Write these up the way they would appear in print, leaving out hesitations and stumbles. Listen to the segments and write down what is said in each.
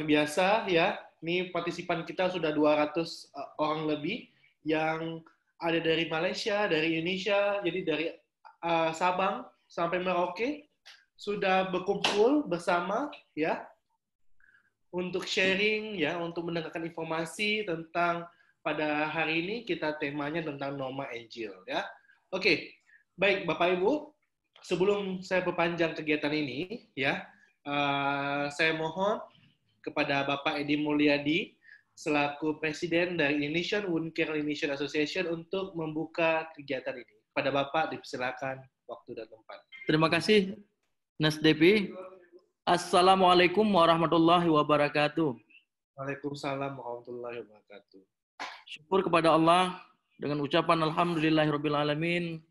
biasa ya. Ini partisipan kita sudah 200 orang lebih yang ada dari Malaysia, dari Indonesia, jadi dari Sabang sampai Merauke sudah berkumpul bersama ya untuk sharing ya, untuk mendengarkan informasi tentang pada hari ini kita temanya tentang norma Angel ya. Oke, baik Bapak Ibu, sebelum saya perpanjang kegiatan ini ya, saya mohon kepada Bapak Edi Mulyadi selaku Presiden dari Indonesian Wound Care Clinician Association untuk membuka kegiatan ini. Pada Bapak dipersilakan waktu dan tempat. Terima kasih, Nas Devi. Assalamualaikum warahmatullahi wabarakatuh. Waalaikumsalam warahmatullahi wabarakatuh. Syukur kepada Allah dengan ucapan Alhamdulillahirabbil alamin.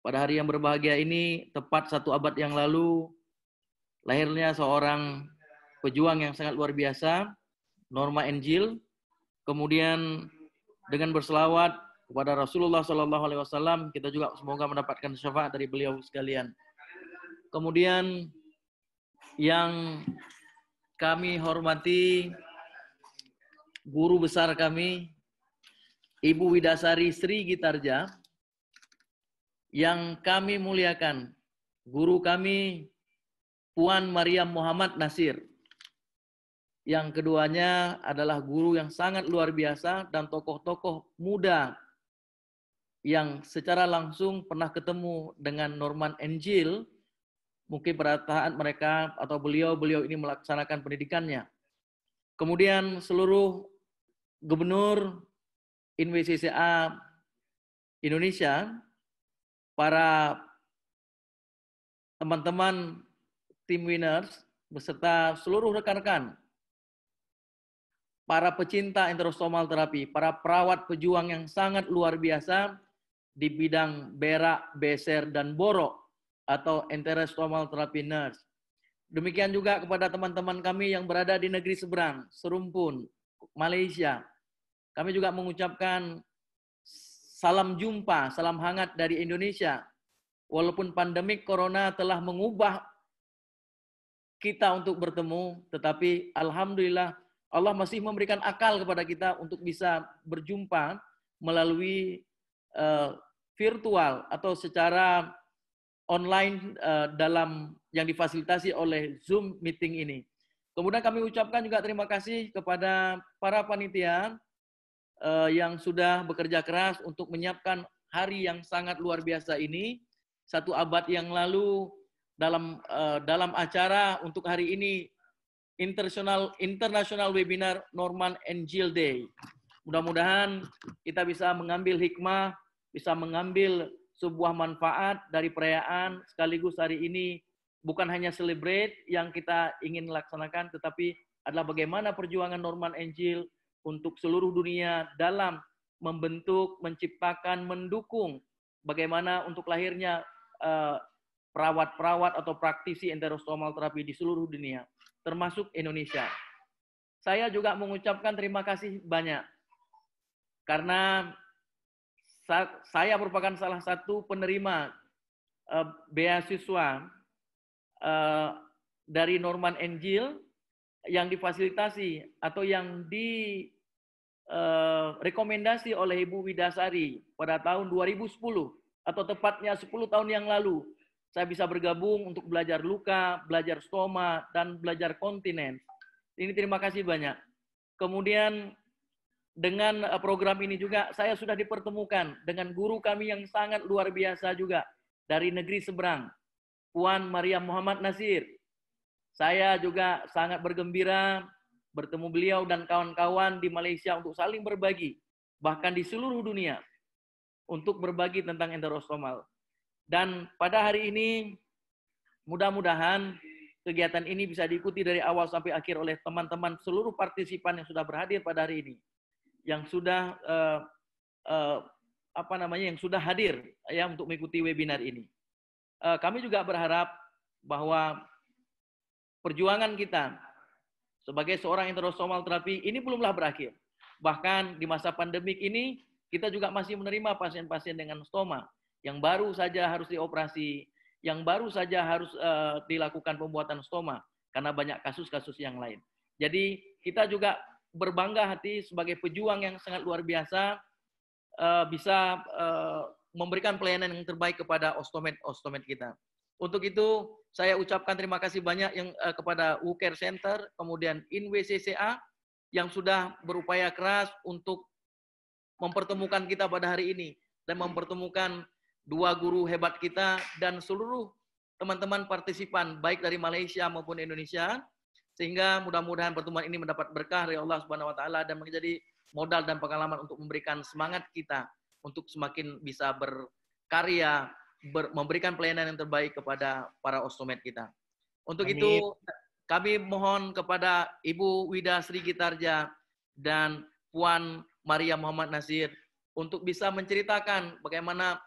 Pada hari yang berbahagia ini, tepat 1 abad yang lalu, lahirnya seorang pejuang yang sangat luar biasa, Norma Angel. Kemudian dengan berselawat kepada Rasulullah SAW, kita juga semoga mendapatkan syafaat dari beliau sekalian. Kemudian yang kami hormati guru besar kami, Ibu Widasari Sri Gitarja, yang kami muliakan guru kami Puan Mariam Muhammad Nasir. Yang keduanya adalah guru yang sangat luar biasa dan tokoh-tokoh muda yang secara langsung pernah ketemu dengan Norman Angel, mungkin pada saat mereka atau beliau ini melaksanakan pendidikannya. Kemudian seluruh gubernur INWCCA Indonesia, para teman-teman tim winners, beserta seluruh rekan-rekan, para pecinta enterostomal terapi, para perawat pejuang yang sangat luar biasa di bidang berak, beser, dan borok atau enterostomal terapi nurse. Demikian juga kepada teman-teman kami yang berada di negeri seberang, Serumpun, Malaysia. Kami juga mengucapkan salam jumpa, salam hangat dari Indonesia. Walaupun pandemik corona telah mengubah kita untuk bertemu, tetapi alhamdulillah Allah masih memberikan akal kepada kita untuk bisa berjumpa melalui virtual atau secara online dalam yang difasilitasi oleh Zoom meeting ini. Kemudian kami ucapkan juga terima kasih kepada para panitia yang sudah bekerja keras untuk menyiapkan hari yang sangat luar biasa ini. 1 abad yang lalu dalam acara untuk hari ini, International Webinar Norman Angel Day. Mudah-mudahan kita bisa mengambil hikmah, bisa mengambil sebuah manfaat dari perayaan, sekaligus hari ini bukan hanya celebrate yang kita ingin laksanakan, tetapi adalah bagaimana perjuangan Norman Angel untuk seluruh dunia dalam membentuk, menciptakan, mendukung bagaimana untuk lahirnya perawat-perawat atau praktisi enterostomal terapi di seluruh dunia, termasuk Indonesia. Saya juga mengucapkan terima kasih banyak karena saya merupakan salah satu penerima beasiswa dari Norman Angel yang difasilitasi atau yang direkomendasi oleh Ibu Widasari pada tahun 2010 atau tepatnya 10 tahun yang lalu. Saya bisa bergabung untuk belajar luka, belajar stoma, dan belajar kontinen. Ini terima kasih banyak. Kemudian dengan program ini juga saya sudah dipertemukan dengan guru kami yang sangat luar biasa juga dari negeri seberang, Puan Mariam Muhammad Nasir. Saya juga sangat bergembira bertemu beliau dan kawan-kawan di Malaysia untuk saling berbagi, bahkan di seluruh dunia, untuk berbagi tentang enterostomal. Dan pada hari ini, mudah-mudahan kegiatan ini bisa diikuti dari awal sampai akhir oleh teman-teman seluruh partisipan yang sudah berhadir pada hari ini, yang sudah yang sudah hadir ya untuk mengikuti webinar ini. Kami juga berharap bahwa perjuangan kita sebagai seorang enterostomal terapi ini belumlah berakhir. Bahkan di masa pandemik ini kita juga masih menerima pasien-pasien dengan stoma yang baru saja harus dioperasi, yang baru saja harus dilakukan pembuatan stoma karena banyak kasus-kasus yang lain. Jadi kita juga berbangga hati sebagai pejuang yang sangat luar biasa bisa memberikan pelayanan yang terbaik kepada ostomed kita. Untuk itu saya ucapkan terima kasih banyak yang kepada WUCARE Center, kemudian INWCCA yang sudah berupaya keras untuk mempertemukan kita pada hari ini dan mempertemukan dua guru hebat kita dan seluruh teman-teman partisipan baik dari Malaysia maupun Indonesia, sehingga mudah-mudahan pertemuan ini mendapat berkah dari Allah Subhanahu wa taala dan menjadi modal dan pengalaman untuk memberikan semangat kita untuk semakin bisa berkarya, memberikan pelayanan yang terbaik kepada para ostomed kita. Untuk Amin. itu kami mohon kepada Ibu Wida Sri Gitarja dan Puan Maria Muhammad Nasir untuk bisa menceritakan bagaimana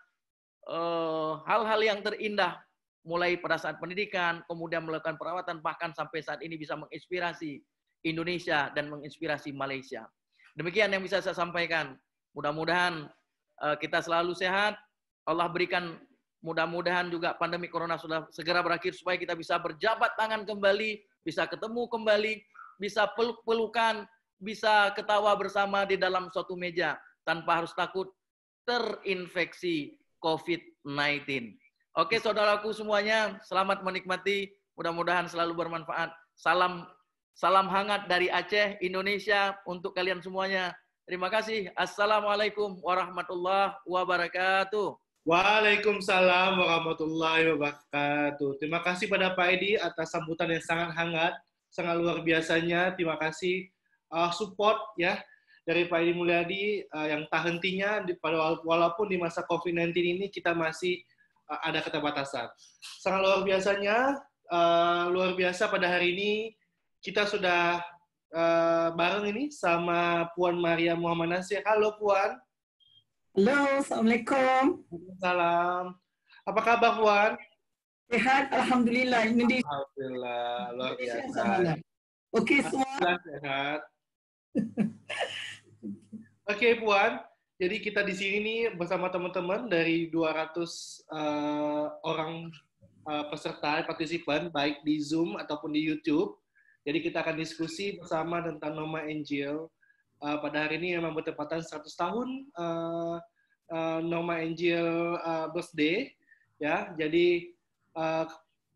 hal-hal yang terindah mulai pada saat pendidikan, kemudian melakukan perawatan, bahkan sampai saat ini bisa menginspirasi Indonesia dan menginspirasi Malaysia. Demikian yang bisa saya sampaikan. Mudah-mudahan kita selalu sehat. Allah berikan mudah-mudahan juga pandemi corona sudah segera berakhir supaya kita bisa berjabat tangan kembali, bisa ketemu kembali, bisa peluk-pelukan, bisa ketawa bersama di dalam suatu meja tanpa harus takut terinfeksi COVID-19. Oke, saudaraku semuanya, selamat menikmati. Mudah-mudahan selalu bermanfaat. Salam hangat dari Aceh, Indonesia untuk kalian semuanya. Terima kasih. Assalamualaikum warahmatullahi wabarakatuh. Waalaikumsalam warahmatullahi wabarakatuh. Terima kasih pada Pak Edi atas sambutan yang sangat hangat, sangat luar biasanya. Terima kasih support ya dari Pak Edi Mulyadi yang tak hentinya walaupun di masa COVID-19 ini kita masih ada keterbatasan. Sangat luar biasanya, luar biasa pada hari ini kita sudah bareng ini sama Puan Maria Muhammad Nasir. Halo Puan. Halo, Assalamualaikum. Salam. Apa kabar Puan? Sehat, Alhamdulillah. Alhamdulillah, luar biasa. Oke semua. Sehat. Oke Puan, jadi kita di sini nih bersama teman-teman dari 200 orang peserta, partisipan, baik di Zoom ataupun di YouTube. Jadi kita akan diskusi bersama tentang Noma Angel. Pada hari ini memang bertepatan 100 tahun Noma Angel birthday. Ya, jadi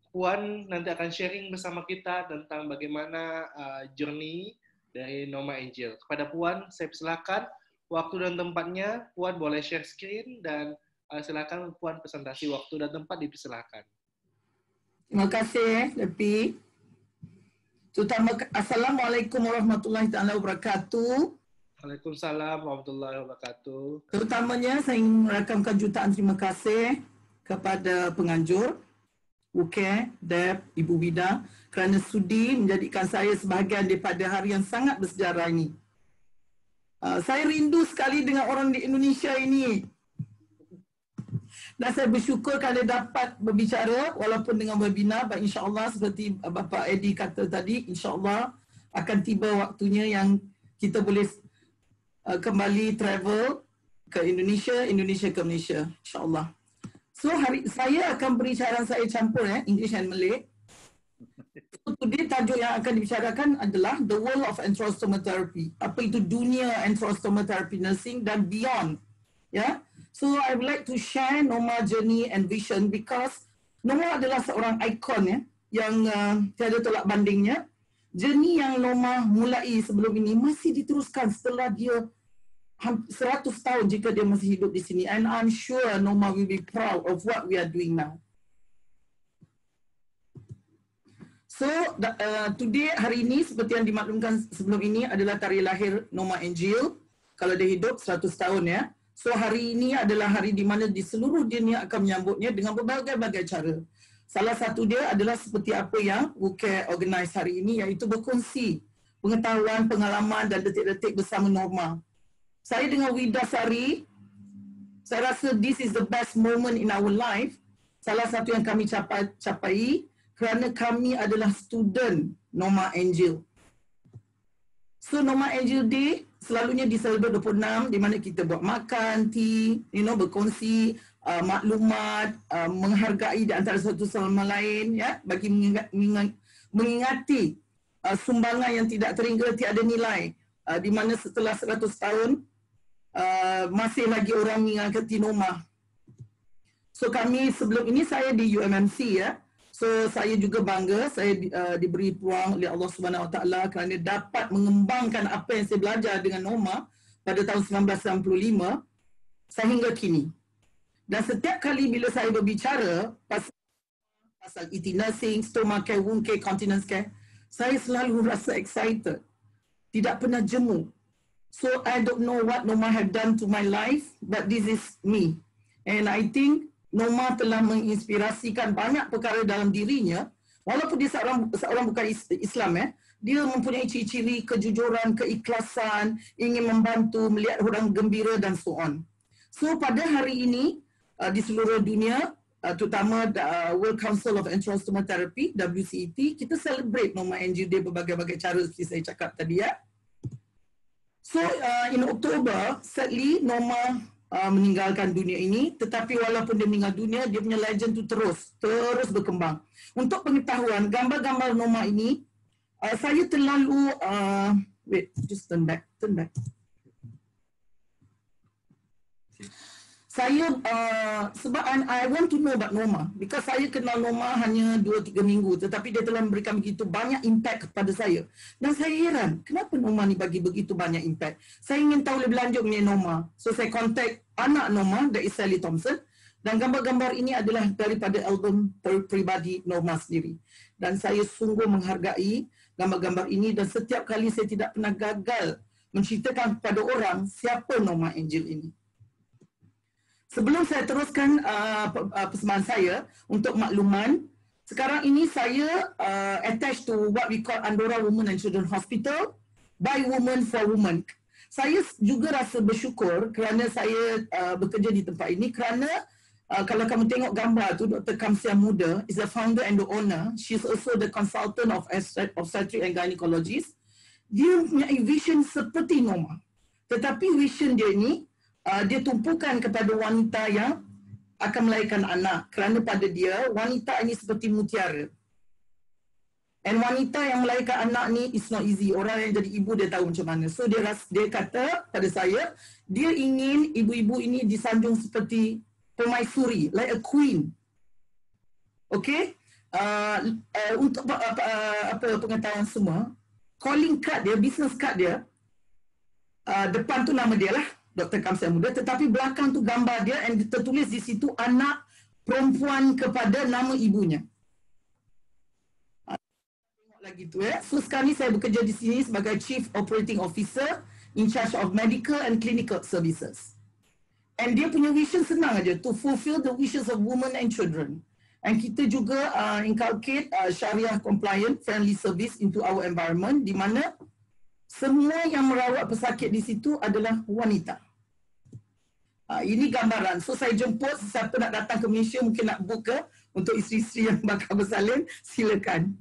Puan nanti akan sharing bersama kita tentang bagaimana journey dari Noma Angel. Kepada Puan, saya silakan waktu dan tempatnya. Puan boleh share screen dan silakan Puan presentasi waktu dan tempat dipersilakan. Terima kasih, Lepi. Terutama Assalamualaikum warahmatullahi wabarakatuh. Waalaikumsalam warahmatullahi wabarakatuh. Terutamanya saya ingin merakamkan jutaan terima kasih kepada penganjur, WUCARE, Deb, Ibu Wida kerana sudi menjadikan saya sebahagian daripada hari yang sangat bersejarah ini. Saya rindu sekali dengan orang di Indonesia ini. Dan saya bersyukur kerana dapat berbicara walaupun dengan webinar. InsyaAllah seperti Bapak Edi kata tadi, insyaAllah akan tiba waktunya yang kita boleh kembali travel ke Indonesia, Indonesia ke Malaysia. InsyaAllah. So saya akan beri caran saya campur English and Malay. So, today tajuk yang akan dibicarakan adalah The World of Enterostoma Therapy. Apa itu dunia enterostoma therapy nursing dan beyond. Ya. So I would like to share Noma journey and vision because Noma adalah seorang ikon yang tiada tolak bandingnya. Journey yang Noma mulai sebelum ini masih diteruskan setelah dia 100 tahun jika dia masih hidup di sini. And I'm sure Noma will be proud of what we are doing now. So today, hari ini seperti yang dimaklumkan sebelum ini adalah tarikh lahir Noma Angel. Kalau dia hidup 100 tahun ya. So hari ini adalah hari di mana di seluruh dunia akan menyambutnya dengan berbagai-bagai cara. Salah satu dia adalah seperti apa yang WUCARE organize hari ini, iaitu berkongsi pengetahuan, pengalaman dan detik-detik bersama Noma. Saya dengan Wida Sari, saya rasa this is the best moment in our life. Salah satu yang kami capai kerana kami adalah student Noma Angel. So Noma Angel Day selalunya di Celebrate 26 di mana kita buat makan, tea, berkongsi maklumat, menghargai di antara satu sama lain ya bagi mengingati sumbangan yang tidak terhingga tiada nilai, di mana setelah 100 tahun masih lagi orang mengangkati Noma. So kami sebelum ini saya di UMMC ya. So saya juga bangga saya diberi peluang oleh Allah Subhanahu Wa Taala kerana dapat mengembangkan apa yang saya belajar dengan Noma pada tahun 1995 sehingga kini. Dan setiap kali bila saya berbicara pasal ET nursing, stomach care, wound care, continence care, saya selalu rasa excited. Tidak pernah jemu. So I don't know what Noma have done to my life, but this is me. And I think Noma telah menginspirasikan banyak perkara dalam dirinya, walaupun dia seorang bukan Islam dia mempunyai ciri-ciri kejujuran, keikhlasan, ingin membantu, melihat orang gembira dan so on. So pada hari ini di seluruh dunia, terutama World Council of Enterostomal Therapy, WCET, kita celebrate Noma Angel Day berbagai-bagai cara seperti saya cakap tadi ya. So in October, sadly Noma meninggalkan dunia ini, tetapi walaupun dia meninggal dunia, dia punya legend tu terus berkembang. Untuk pengetahuan, gambar-gambar Noma ini, saya terlalu wait, just turn back. Saya sebab I want to know about Noma, because saya kenal Noma hanya 2-3 minggu, tetapi dia telah memberikan begitu banyak impact kepada saya. Dan saya heran, kenapa Noma ni bagi begitu banyak impact? Saya ingin tahu lebih lanjut mengenai Noma. So saya contact anak Noma, that is Sally Thompson, dan gambar-gambar ini adalah daripada album peribadi Noma sendiri. Dan saya sungguh menghargai gambar-gambar ini, dan setiap kali saya tidak pernah gagal menceritakan kepada orang siapa Noma Angel ini. Sebelum saya teruskan persembahan saya untuk makluman, sekarang ini saya attached to what we call Andorra Women and Children Hospital by Women for Women. Saya juga rasa bersyukur kerana saya bekerja di tempat ini, kerana kalau kamu tengok gambar tu, Dr. Kamsia Muda is the founder and the owner. She's also the consultant of obstetric and gynecologist. Dia punya vision seperti Noma. Tetapi vision dia ni, dia tumpukan kepada wanita yang akan melahirkan anak, kerana pada dia wanita ini seperti mutiara. And wanita yang melahirkan anak ni is not easy. Orang yang jadi ibu dia tahu macam mana. So dia kata pada saya, dia ingin ibu-ibu ini disanjung seperti permaisuri, like a queen. Okay? Untuk apa pengetahuan semua, calling card dia, business card dia, depan tu nama dia lah, Dr. Kamsia Muda, tetapi belakang tu gambar dia dan tertulis di situ anak perempuan kepada nama ibunya. Tengok lagi tu ya. So sekarang ni saya bekerja di sini sebagai Chief Operating Officer in charge of medical and clinical services. And dia punya vision senang aja, to fulfill the wishes of women and children. And kita juga inculcate Syariah compliant friendly service into our environment, di mana semua yang merawat pesakit di situ adalah wanita. Ini gambaran. So saya jemput siapa nak datang ke Malaysia, mungkin nak book untuk isteri-isteri yang bakal bersalin, silakan.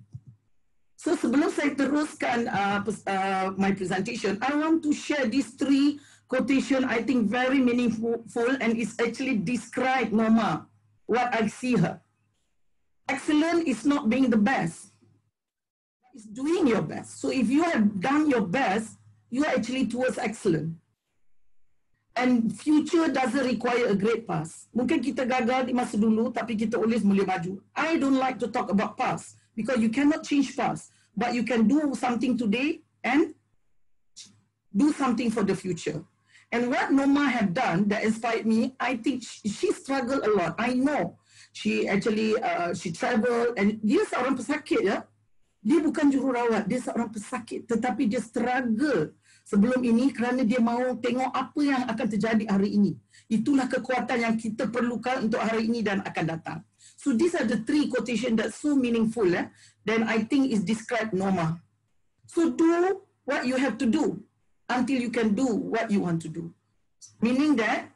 So sebelum saya teruskan my presentation, I want to share these 3 quotation I think very meaningful, and it's actually describe Noma, what I see her. Excellent is not being the best. It's doing your best. So if you have done your best, you are actually towards excellent. And future doesn't require a great past. Mungkin kita gagal di masa dulu, tapi kita always boleh maju. I don't like to talk about past, because you cannot change past. But you can do something today and do something for the future. And what Noma have done that inspired me, I think she struggled a lot. I know. She actually, she traveled, and dia seorang pesakit ya. Dia bukan jururawat, dia seorang pesakit, tetapi dia struggle sebelum ini kerana dia mahu tengok apa yang akan terjadi hari ini. Itulah kekuatan yang kita perlukan untuk hari ini dan akan datang. So these are the 3 quotation that's so meaningful. Then I think is describe Noma. So do what you have to do until you can do what you want to do. Meaning that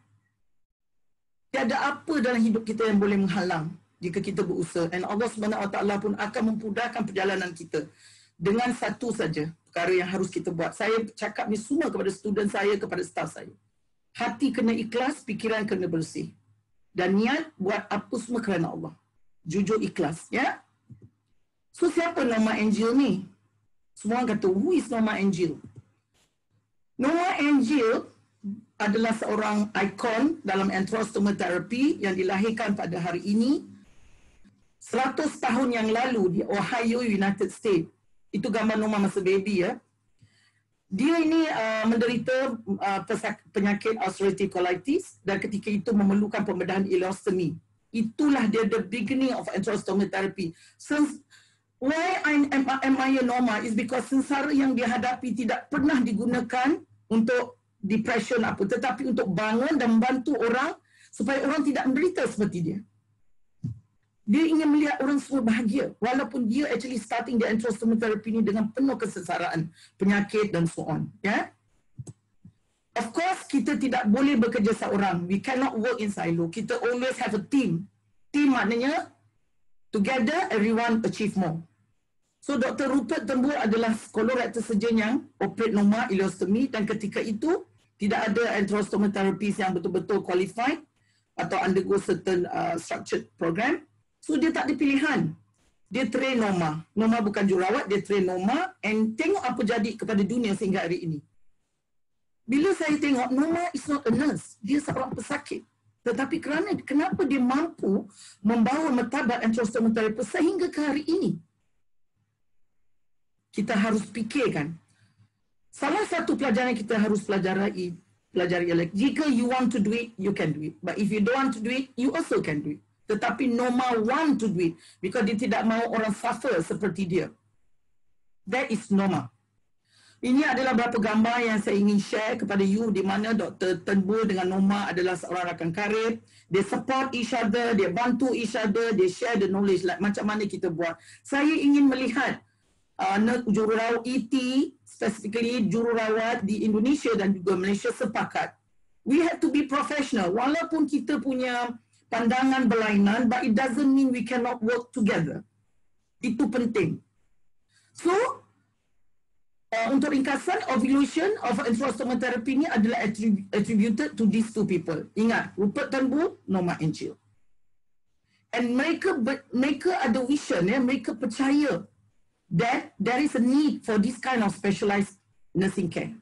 tiada apa dalam hidup kita yang boleh menghalang jika kita berusaha. And Allah Subhanahu Wa Taala pun akan memudahkan perjalanan kita dengan satu saja perkara yang harus kita buat. Saya cakap ni semua kepada student saya, kepada staff saya. Hati kena ikhlas, pikiran kena bersih. Dan niat buat apa semua kerana Allah. Jujur ikhlas, ya. So siapa Noma Angel ni? Semua kata, who is Norma Angel? Norma Angel adalah seorang ikon dalam enterostoma therapy yang dilahirkan pada hari ini 100 tahun yang lalu di Ohio, United States. Itu gambar Norma masa baby ya. Dia ini menderita penyakit ulcerative colitis dan ketika itu memerlukan pembedahan ileostomy. Itulah dia the beginning of enterostoma therapy. Why am I a Norma is because sengsara yang dia hadapi tidak pernah digunakan untuk depression apa, tetapi untuk bangun dan membantu orang supaya orang tidak menderita seperti dia. Dia ingin melihat orang semua bahagia walaupun dia actually starting the enterostoma therapy ni dengan penuh kesengsaraan, penyakit dan so on. Ya. Of course, kita tidak boleh bekerja seorang. We cannot work in silo. Kita always have a team. Team maknanya together everyone achieve more. So Dr. Rupert Tembul adalah colorectal surgeon yang operate Norma ileostomy dan ketika itu tidak ada enterostoma therapist yang betul-betul qualified atau undergo certain structured program. So dia tak ada pilihan. Dia train Norma. Norma bukan jururawat, dia train Norma and tengok apa jadi kepada dunia sehingga hari ini. Bila saya tengok Norma is not a nurse, dia seorang pesakit. Tetapi kenapa dia mampu membawa martabat enterostoma therapy sehingga ke hari ini? Kita harus fikirkan. Salah satu pelajaran yang kita harus pelajari ialah jika you want to do it, you can do it. But if you don't want to do it, you also can do it. Tetapi Norma want to do it because dia tidak mahu orang suffer seperti dia. That is Norma. Ini adalah beberapa gambar yang saya ingin share kepada you di mana Dr. Tembul dengan Norma adalah seorang rakan karib. Dia support each other, dia bantu each other, dia share the knowledge like macam mana kita buat. Saya ingin melihat jururawat ET, specifically jururawat di Indonesia dan juga Malaysia sepakat. We have to be professional. Walaupun kita punya pandangan berlainan, but it doesn't mean we cannot work together. Itu penting. So, untuk ringkasan, evolution of enterostoma therapy ini adalah attributed to these two people. Ingat, Rupert Tembul, Norma Angel. And mereka ada vision, ya, mereka percaya that there is a need for this kind of specialized nursing care.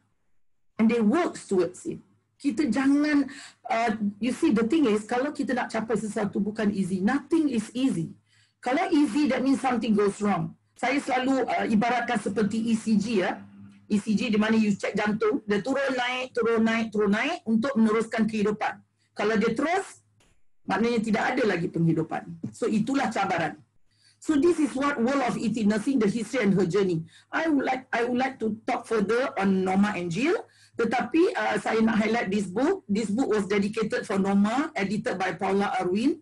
And they work towards it. Kita jangan, you see the thing is, kalau kita nak capai sesuatu bukan easy. Nothing is easy. Kalau easy, that means something goes wrong. Saya selalu ibaratkan seperti ECG ya. ECG di mana you check jantung, dia turun naik, turun naik, turun naik untuk meneruskan kehidupan. Kalau dia terus, maknanya tidak ada lagi penghidupan. So itulah cabaran. So this is what world of ET nursing, the history and her journey. I would like to talk further on Norma Angel. Tetapi saya nak highlight this book. This book was dedicated for Norma, edited by Paula Arwin.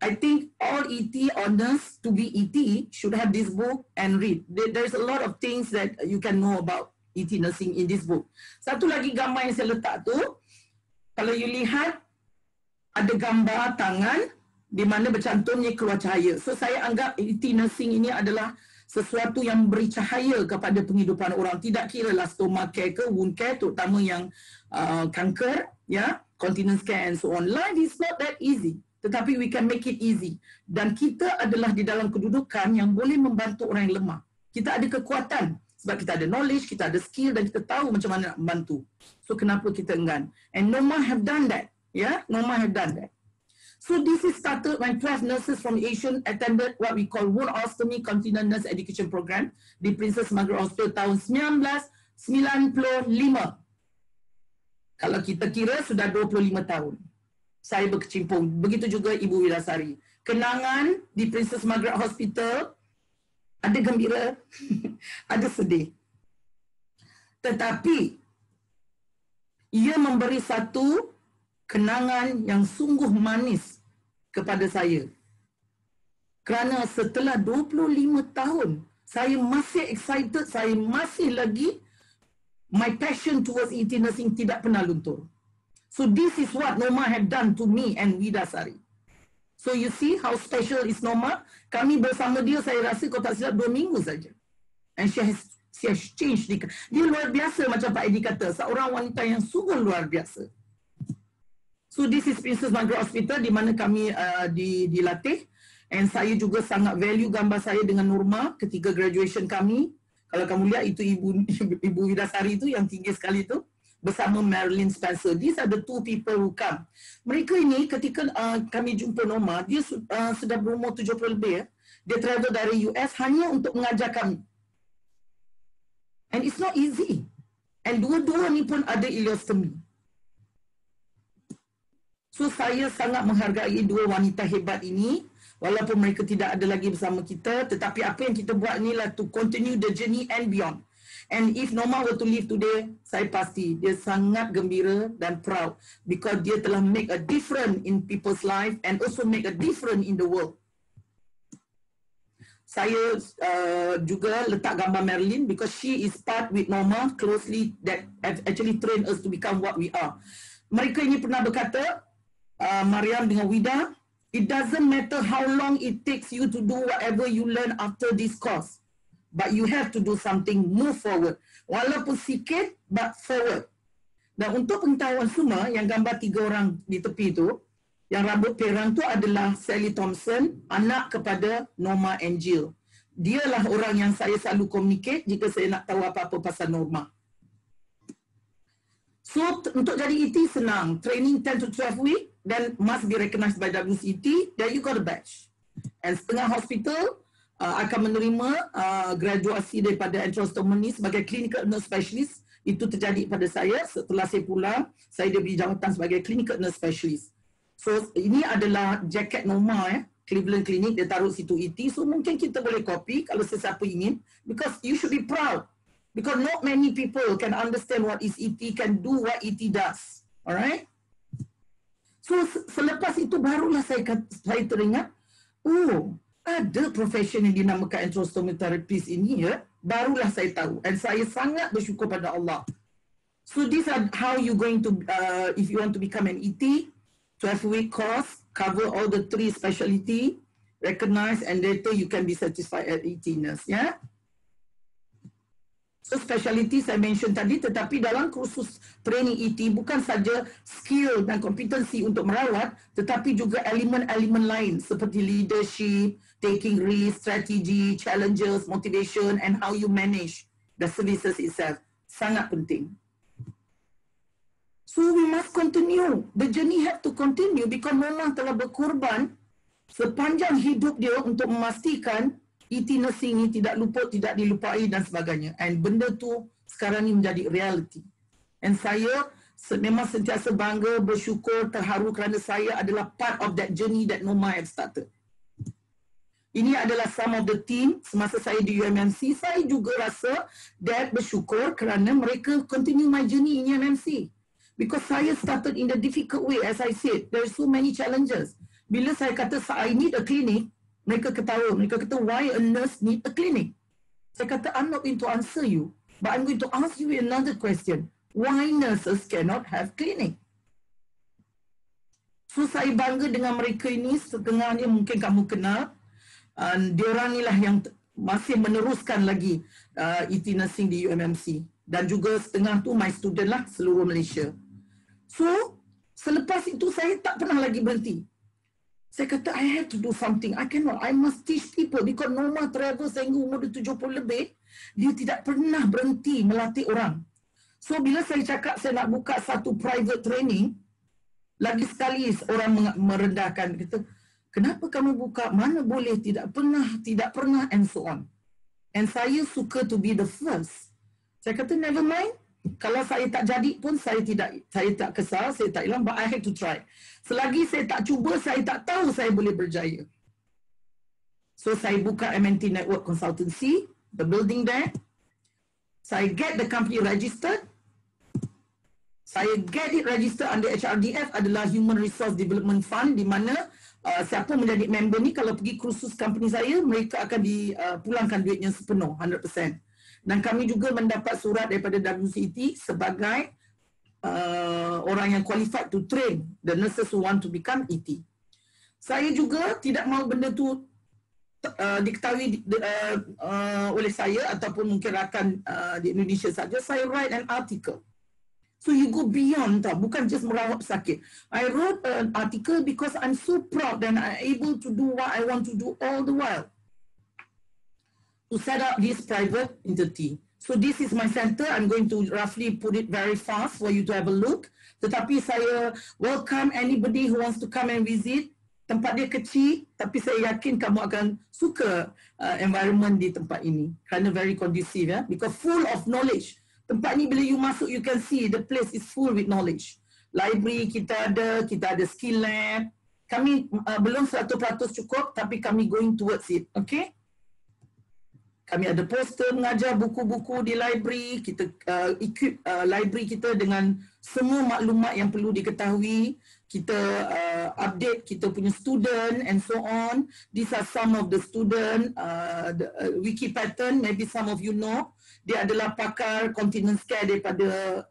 I think all ET or nurse to be ET should have this book and read. There's a lot of things that you can know about ET nursing in this book. Satu lagi gambar yang saya letak tu, kalau you lihat ada gambar tangan di mana bercantumnya keluar cahaya. So saya anggap ET nursing ini adalah sesuatu yang beri cahaya kepada penghidupan orang. Tidak kira lah stomach care ke wound care, terutama yang kanker, ya, continence care and so on. Life is not that easy. Tetapi we can make it easy. Dan kita adalah di dalam kedudukan yang boleh membantu orang yang lemah. Kita ada kekuatan sebab kita ada knowledge, kita ada skill dan kita tahu macam mana nak membantu. So kenapa kita enggan? And Norma have done that. Yeah, Norma have done that. So this is started when 12 nurses from Asian attended what we call wound ostomy continent nurse education program di Princess Margaret Hospital tahun 1995. Kalau kita kira sudah 25 tahun. Saya berkecimpung. Begitu juga Ibu Wilasari. Kenangan di Princess Margaret Hospital, ada gembira, ada sedih. Tetapi, ia memberi satu kenangan yang sungguh manis kepada saya. Kerana setelah 25 tahun, saya masih excited, saya masih lagi, my passion towards ET nursing tidak pernah luntur. So this is what Norma have done to me and Widasari. So you see how special is Norma? Kami bersama dia, saya rasa kalau tak silap 2 minggu saja. And she has changed. Dia luar biasa macam Pak Edi kata. Seorang wanita yang sungguh luar biasa. So this is Princess Margaret Hospital di mana kami dilatih. And saya juga sangat value gambar saya dengan Norma ketika graduation kami. Kalau kamu lihat itu Ibu Widasari itu yang tinggi sekali itu bersama Marilyn Spencer. These are the two people who come. Mereka ini ketika kami jumpa Norma, dia sudah berumur 70 lebih ya. Dia travel dari US hanya untuk mengajar kami. And it's not easy. And dua-dua ni pun ada ileostomy. So saya sangat menghargai dua wanita hebat ini. Walaupun mereka tidak ada lagi bersama kita, tetapi apa yang kita buat ni lah to continue the journey and beyond. And if Norma were to leave today, saya pasti dia sangat gembira dan proud because dia telah make a difference in people's life and also make a difference in the world. Saya juga letak gambar Marilyn because she is part with Norma closely that actually train us to become what we are. Mereka ini pernah berkata, Mariam dengan Wida, it doesn't matter how long it takes you to do whatever you learn after this course. But you have to do something, move forward. Walaupun sikit, but forward. Dan untuk pengetahuan semua, yang gambar 3 orang di tepi itu, yang rambut perang tu adalah Sally Thompson, anak kepada Norma and Jill. Dialah orang yang saya selalu communicate jika saya nak tahu apa-apa pasal Norma. So, untuk jadi ET senang. Training 10 to 12 week, then must be recognized by WCT, then you got a badge. And setengah hospital akan menerima graduasi daripada enterostomy sebagai clinical nurse specialist. Itu terjadi pada saya. Setelah saya pulang, saya diberi jawatan sebagai clinical nurse specialist. So, ini adalah jaket Norma, Cleveland Clinic, dia taruh situ ET. So, mungkin kita boleh copy kalau sesiapa ingin. Because you should be proud. Because not many people can understand what is ET, can do what ET does. Alright? So, selepas itu barulah saya teringat, oh, ada profession yang dinamakan enterostomy therapist ini ya. Barulah saya tahu. And saya sangat bersyukur pada Allah. So, these are how you going to, if you want to become an ET, 12-week course, cover all the 3 specialty, recognize, and later you can be certified as ET nurse, ya. So speciality saya mention tadi, tetapi dalam kursus training ET bukan saja skill dan kompetensi untuk merawat, tetapi juga elemen-elemen lain seperti leadership, taking risk, strategy, challenges, motivation, and how you manage the services itself. Sangat penting. So we must continue. The journey have to continue because Norma telah berkorban sepanjang hidup dia untuk memastikan ET nursing ini tidak luput, tidak dilupai dan sebagainya. And benda tu sekarang ni menjadi reality. And saya memang sentiasa bangga, bersyukur, terharu kerana saya adalah part of that journey that Norma have started. Ini adalah some of the team semasa saya di UMMC. Saya juga rasa that bersyukur kerana mereka continue my journey in UMMC. Because saya started in the difficult way, as I said. There are so many challenges. Bila saya kata I need a clinic, mereka ketawa. Mereka kata, why a nurse need a clinic? Saya kata, I'm not going to answer you. But I'm going to ask you another question. Why nurses cannot have clinic? So, saya bangga dengan mereka ini. Setengahnya mungkin kamu kenal. Diorang inilah yang masih meneruskan lagi ET nursing di UMMC. Dan juga setengah tu my student lah seluruh Malaysia. So, selepas itu saya tak pernah lagi berhenti. Saya kata, I have to do something. I cannot. I must teach people. Because Norma travel sehingga umur 70 lebih, dia tidak pernah berhenti melatih orang. So, bila saya cakap saya nak buka satu private training, lagi sekali orang merendahkan. Kata, kenapa kamu buka? Mana boleh? Tidak pernah, and so on. And saya suka to be the first. Saya kata, never mind. Kalau saya tak jadi pun, saya tak kesal, saya tak hilang, but I have to try. Selagi saya tak cuba, saya tak tahu saya boleh berjaya. So, saya buka MNT Network Consultancy, the building there. Saya get the company registered. Saya get it registered under HRDF adalah Human Resource Development Fund, di mana siapa menjadi member ni, kalau pergi kursus company saya, mereka akan dipulangkan duitnya sepenuh, 100%. Dan kami juga mendapat surat daripada WCT sebagai orang yang qualified to train the nurses who want to become ET. Saya juga tidak mahu benda tu diketahui oleh saya ataupun mungkin rakan di Indonesia saja. Saya write an article. So you go beyond, bukan just merawat sakit. I wrote an article because I'm so proud and I'm able to do what I want to do all the while. to set up this private entity. So this is my center. I'm going to roughly put it very fast for you to have a look. Tetapi saya welcome anybody who wants to come and visit. Tempat dia kecil, tapi saya yakin kamu akan suka environment di tempat ini. Kerana very conducive, ya. Because full of knowledge. Tempat ni bila you masuk, you can see the place is full with knowledge. Library kita ada skill lab. Kami belum 100% cukup, tapi kami going towards it. Okay? Kami ada poster mengajar buku-buku di library. Kita equip library kita dengan semua maklumat yang perlu diketahui. Kita update kita punya student and so on. These are some of the student. Wiki Pattern, maybe some of you know. Dia adalah pakar continence care daripada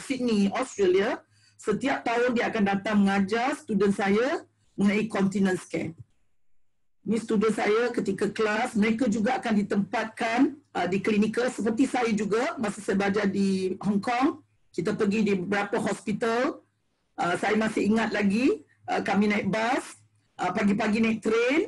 Sydney, Australia. Setiap tahun dia akan datang mengajar student saya mengenai continence care. Ini student saya ketika kelas, mereka juga akan ditempatkan di klinikal seperti saya juga masa saya belajar di Hong Kong. Kita pergi di beberapa hospital. Saya masih ingat lagi, kami naik bas, pagi-pagi naik train,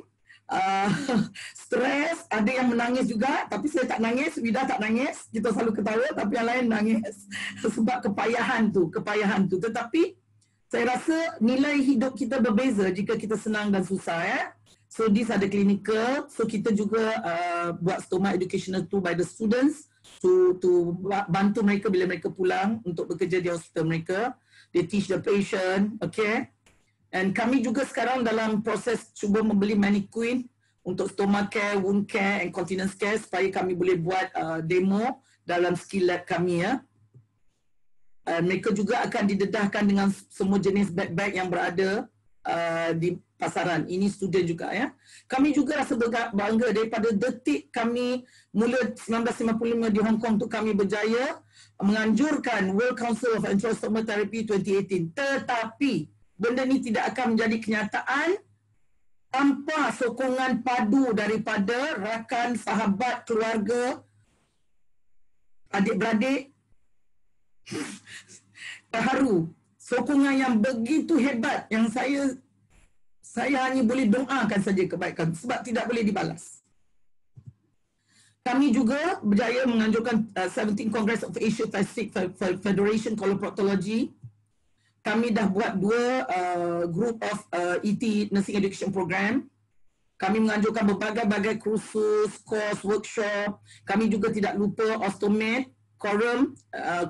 stres, ada yang menangis juga, tapi saya tak nangis, Wida tak nangis, kita selalu ketawa, tapi yang lain nangis sebab kepayahan tu. Tetapi saya rasa nilai hidup kita berbeza jika kita senang dan susah, ya. So these are the clinical, so kita juga buat stoma educational tool by the students to bantu mereka bila mereka pulang untuk bekerja di hospital mereka. They teach the patient, okay. And kami juga sekarang dalam proses cuba membeli mannequin untuk stomach care, wound care and continence care supaya kami boleh buat demo dalam skill lab kami, ya. Mereka juga akan didedahkan dengan semua jenis bag-bag yang berada di pasaran. Ini student juga, ya. Kami juga rasa bangga daripada detik kami mula 1955 di Hong Kong untuk kami berjaya menganjurkan World Council of Enterostoma Therapy 2018. Tetapi benda ni tidak akan menjadi kenyataan tanpa sokongan padu daripada rakan, sahabat, keluarga, adik-beradik. Terharu. Sokongan yang begitu hebat yang saya hanya boleh doakan saja kebaikan sebab tidak boleh dibalas. Kami juga berjaya menganjurkan 17th Congress of Asia Pacific Federation Coloproctology. Kami dah buat 2 group of ET Nursing Education Program. Kami menganjurkan berbagai-bagai kursus, course, workshop. Kami juga tidak lupa Ostomed, Quorum.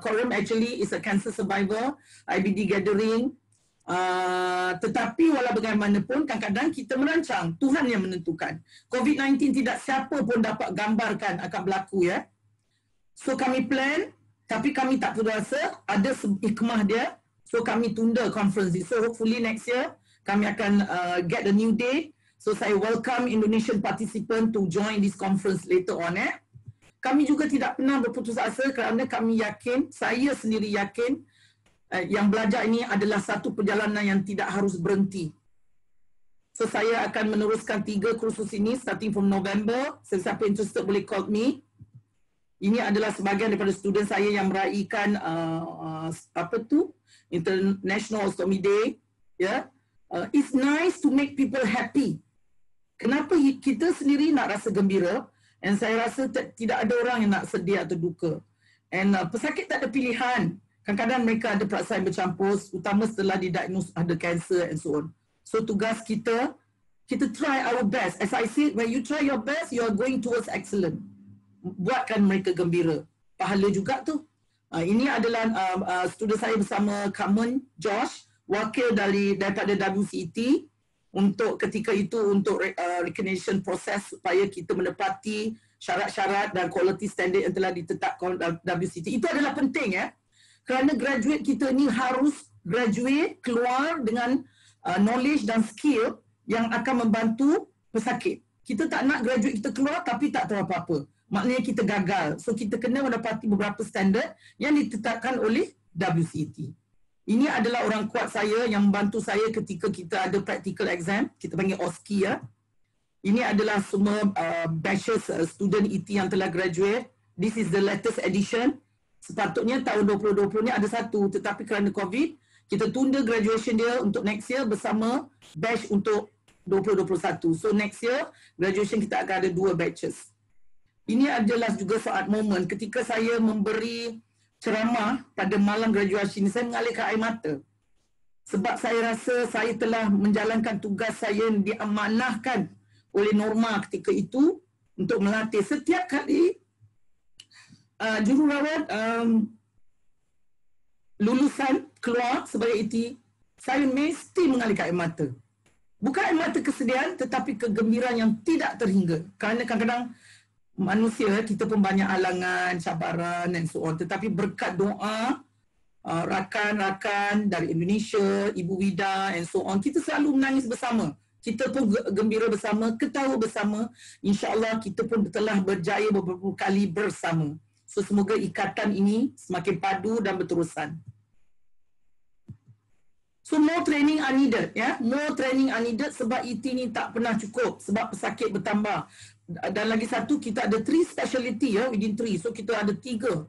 Quorum actually is a cancer survivor, IBD gathering. Tetapi walau bagaimanapun kadang-kadang kita merancang, Tuhan yang menentukan. COVID-19 tidak siapa pun dapat gambarkan akan berlaku, ya. So kami plan, tapi kami tak terasa ada hikmah dia. So kami tunda conference this. So hopefully next year kami akan get a new date. So saya welcome Indonesian participant to join this conference later on, ya. Kami juga tidak pernah berputus asa kerana kami yakin, saya sendiri yakin yang belajar ini adalah satu perjalanan yang tidak harus berhenti. So saya akan meneruskan 3 kursus ini starting from November. Sesiapa interested boleh call me. Ini adalah sebahagian daripada student saya yang meraihkan International Ostomy Day. Yeah. It's nice to make people happy. Kenapa kita sendiri nak rasa gembira? And saya rasa tidak ada orang yang nak sedih atau duka. And pesakit tak ada pilihan. Kadang-kadang mereka ada perasaan bercampur, utama setelah didiagnose ada cancer and so on. So tugas kita try our best. As I said, when you try your best, you are going towards excellent. Buatkan mereka gembira. Pahala juga tu. Ini adalah student saya bersama Carmen Josh, wakil daripada WCET untuk ketika itu untuk recognition proses supaya kita menepati syarat-syarat dan quality standard yang telah ditetapkan WCET. Itu adalah penting, ya. Kerana graduate kita ni harus graduate keluar dengan knowledge dan skill yang akan membantu pesakit. Kita tak nak graduate kita keluar tapi tak tahu apa-apa. Maknanya kita gagal. So kita kena mendapati beberapa standard yang ditetapkan oleh WCET. Ini adalah orang kuat saya yang membantu saya ketika kita ada practical exam. Kita panggil OSCE, ya. Ini adalah semua batches student ET yang telah graduate. This is the latest edition. Sepatutnya tahun 2020 ni ada satu, tetapi kerana COVID, kita tunda graduation dia untuk next year bersama batch untuk 2021. So next year, graduation kita akan ada 2 batches. ini adalah juga saat momen ketika saya memberi ceramah pada malam graduasi ini, saya mengalirkan air mata. Sebab saya rasa saya telah menjalankan tugas saya yang diamanahkan oleh Norma ketika itu untuk melatih. Setiap kali jururawat lulusan keluar sebagai IT, saya mesti mengalirkan air mata. Bukan air mata kesedihan, tetapi kegembiraan yang tidak terhingga. Kerana kadang-kadang manusia, kita pun banyak halangan, cabaran dan so on. Tetapi berkat doa, rakan-rakan dari Indonesia, Ibu Wida and so on, kita selalu menangis bersama. Kita pun gembira bersama, ketawa bersama. InsyaAllah kita pun telah berjaya beberapa kali bersama. So semoga ikatan ini semakin padu dan berterusan. So more training are needed, ya. More training are needed sebab IT ni tak pernah cukup sebab pesakit bertambah. Dan lagi satu, kita ada 3 speciality, ya, within 3. So kita ada 3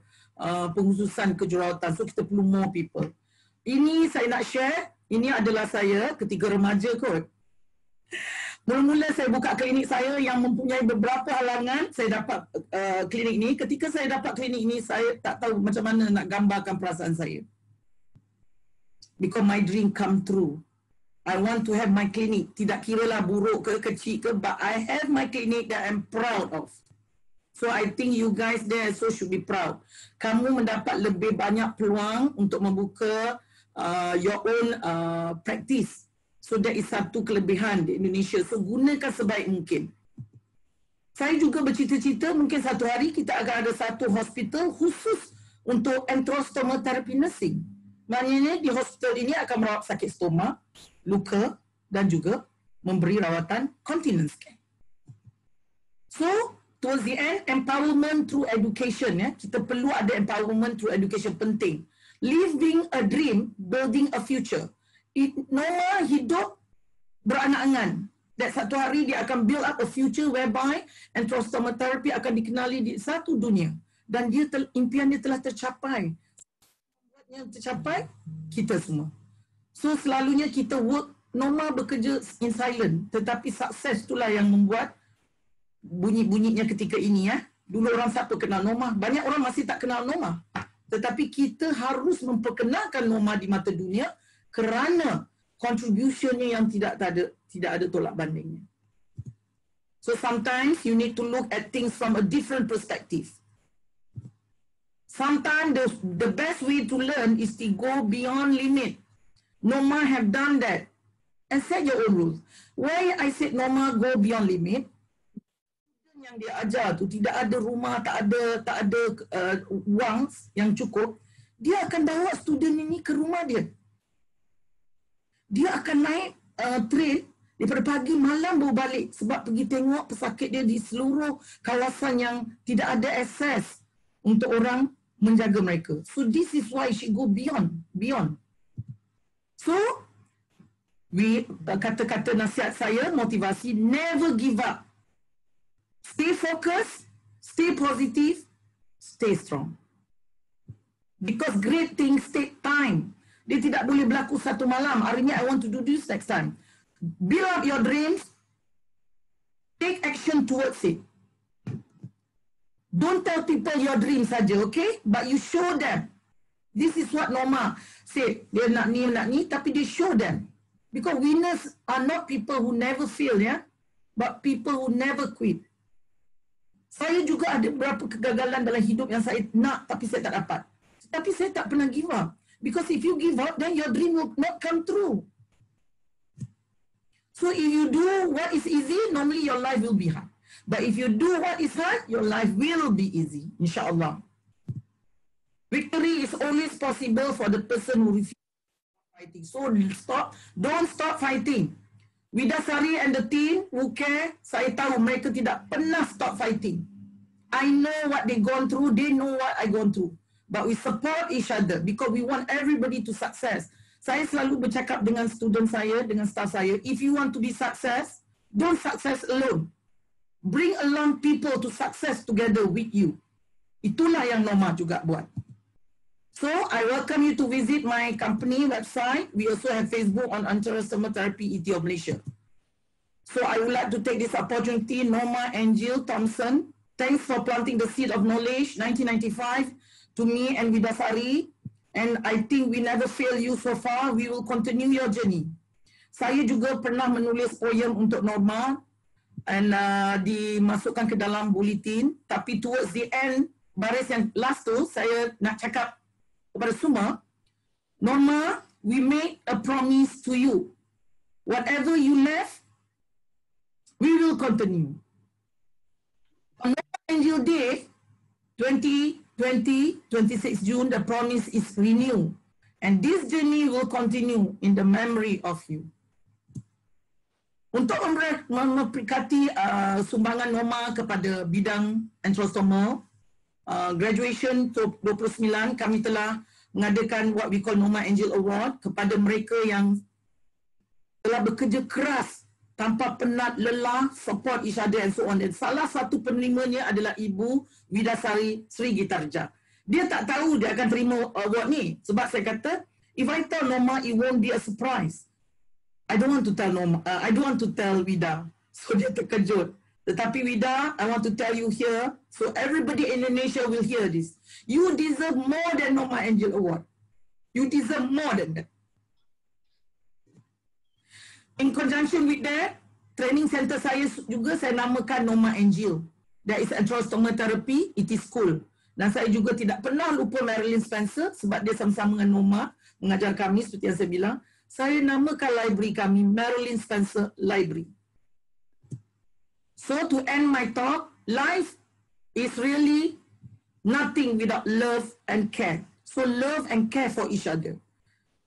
pengkhususan kejurawatan. So kita perlu more people. Ini saya nak share, ini adalah saya ketika remaja kot. Mula-mula saya buka klinik saya yang mempunyai beberapa halangan, saya dapat klinik ni. Ketika saya dapat klinik ni, saya tak tahu macam mana nak gambarkan perasaan saya. Because my dream come true. I want to have my clinic. Tidak kiralah buruk ke kecil ke, but I have my clinic that I'm proud of. So I think you guys there also should be proud. Kamu mendapat lebih banyak peluang untuk membuka your own practice. So that is satu kelebihan di Indonesia. So gunakan sebaik mungkin. Saya juga bercita-cita mungkin satu hari kita akan ada satu hospital khusus untuk enterostoma therapy nursing. Maknanya di hospital ini akan merawat sakit stoma, luka dan juga memberi rawatan continence care. So, towards the end, empowerment through education. Ya. Kita perlu ada empowerment through education, penting. Living a dream, building a future. Norma hidup berangan-angan. Dan satu hari dia akan build up a future whereby enterostoma therapy akan dikenali di satu dunia. Dan impian dia telah tercapai. Yang tercapai, kita semua. So selalunya kita work, Norma bekerja in silent. Tetapi sukses itulah yang membuat bunyi-bunyinya ketika ini. Ya. Dulu orang siapa kenal Norma? Banyak orang masih tak kenal Norma. Tetapi kita harus memperkenalkan Norma di mata dunia kerana contributionnya yang tidak ada tolak bandingnya. So sometimes you need to look at things from a different perspective. Sometimes the best way to learn is to go beyond limit. Norma have done that and set your own rules. Why I said Norma go beyond limit? Yang dia ajar tu tidak ada rumah, tak ada wang yang cukup. Dia akan bawa student ini ke rumah dia. Dia akan naik train daripada pagi malam baru balik sebab pergi tengok pesakit dia di seluruh kawasan yang tidak ada akses untuk orang menjaga mereka. So this is why she go beyond. So, kata-kata nasihat saya, motivasi, never give up. Stay focused, stay positive, stay strong. Because great things take time. Dia tidak boleh berlaku satu malam. Hari ini I want to do this next time. Build up your dreams. Take action towards it. Don't tell people your dream saja, okay? But you show them. This is what Norma said. Dia nak ni, tapi dia show them. Because winners are not people who never fail, ya, but people who never quit. Saya juga ada beberapa kegagalan dalam hidup yang saya nak, tapi saya tak dapat. Tapi saya tak pernah give up. Because if you give up, then your dream will not come true. So if you do what is easy, normally your life will be hard. But if you do what is hard, your life will be easy, insyaAllah. Victory is always possible for the person who refuses fighting. So don't stop fighting. Widasari and the team who care, saya tahu mereka tidak pernah stop fighting. I know what they gone through, they know what I gone through. But we support each other because we want everybody to success. Saya selalu bercakap dengan student saya, dengan staff saya, if you want to be success, don't success alone. Bring along people to success together with you. Itulah yang Norma juga buat. So, I welcome you to visit my company website. We also have Facebook on Enterostoma Therapy Ethiopia Malaysia. So, I would like to take this opportunity, Norma Angel Thompson, thanks for planting the seed of knowledge, 1995, to me and Widasari. And I think we never fail you so far. We will continue your journey. Saya juga pernah menulis poem untuk Norma and dimasukkan ke dalam bulletin. Tapi towards the end, baris yang last tu, saya nak cakap kepada semua, Norma, we make a promise to you. Whatever you left, we will continue. On Angel Day, 2020, 26 June, the promise is renewed. And this journey will continue in the memory of you. Untuk memperingati sumbangan Norma kepada bidang antrostoma, graduation 29, kami telah mengadakan what we call Norma Angel Award kepada mereka yang telah bekerja keras tanpa penat, lelah, support each other and so on. Dan salah satu penerimanya adalah Ibu Widasari Sri Gitarja. Dia tak tahu dia akan terima award ni. Sebab saya kata, if I tell Norma, it won't be a surprise. I don't want to tell Norma, I don't want to tell Vida. So dia terkejut. Tetapi Vida, I want to tell you here, so everybody in Indonesia will hear this. You deserve more than Norma Angel Award. You deserve more than that. In conjunction with that, training center saya juga saya namakan Norma Angel. That is antrostoma therapy, it is cool. Dan saya juga tidak pernah lupa Marilyn Spencer sebab dia sama-sama dengan Norma mengajar kami seperti yang saya bilang. Saya namakan library kami Marilyn Spencer Library. So to end my talk, life is really nothing without love and care. So love and care for each other.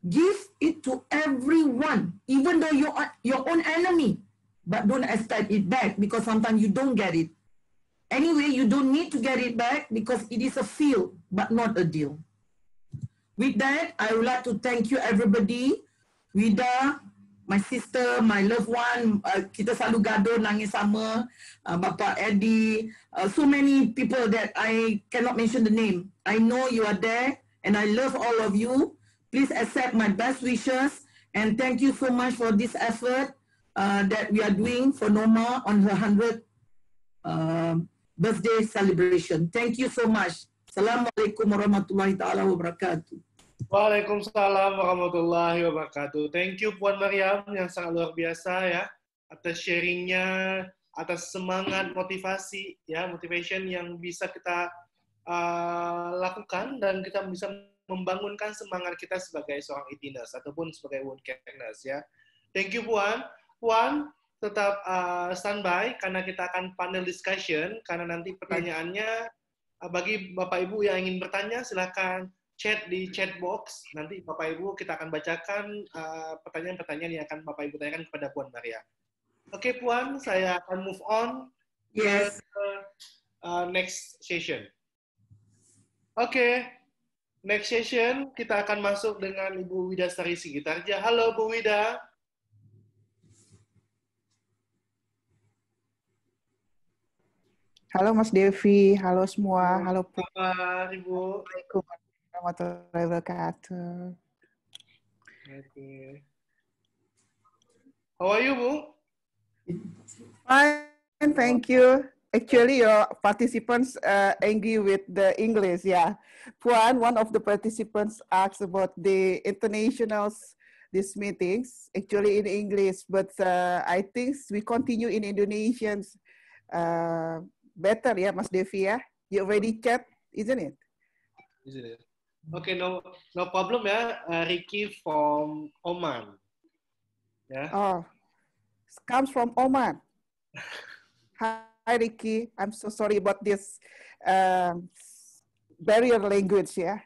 Give it to everyone, even though you are your own enemy. But don't expect it back because sometimes you don't get it. Anyway, you don't need to get it back because it is a feel, but not a deal. With that, I would like to thank you everybody. Vida, my sister, my loved one, kita selalu gaduh nangis sama, Bapak Eddie, so many people that I cannot mention the name. I know you are there and I love all of you. Please accept my best wishes and thank you so much for this effort that we are doing for Norma on her 100th birthday celebration. Thank you so much. Assalamualaikum warahmatullahi taala wabarakatuh. Waalaikumsalam warahmatullahi wabarakatuh. Thank you Puan Mariam yang sangat luar biasa ya atas sharingnya, atas semangat motivasi ya, motivation yang bisa kita lakukan dan kita bisa membangunkan semangat kita sebagai seorang ED nurse ataupun sebagai wound care nurse ya. Thank you Puan. Puan tetap standby karena kita akan panel discussion karena nanti pertanyaannya bagi Bapak Ibu yang ingin bertanya silakan chat di chat box. Nanti Bapak Ibu kita akan bacakan pertanyaan-pertanyaan yang akan Bapak Ibu tanyakan kepada Puan Maria. Oke Puan, saya akan move on. Yes. Next session. Oke, next session kita akan masuk dengan Ibu Widasari Sri Gitarja. Halo Bu Wida. Halo Mas Devi, halo semua, halo Bu. Ibu. Assalamualaikum warahmatullahi wabarakatuh. Okay. How are you, Bu? Fine, thank you. Actually, your participants angry with the English, yeah. Puan, one of the participants asked about the internationals, these meetings, actually in English, but I think we continue in Indonesians better, yeah, Mas Devi, yeah. You already chat, isn't it? Isn't it? Okay, no problem ya. Ricky from Oman. Yeah. Oh, comes from Oman. Hi, Ricky. I'm so sorry about this barrier language, yeah.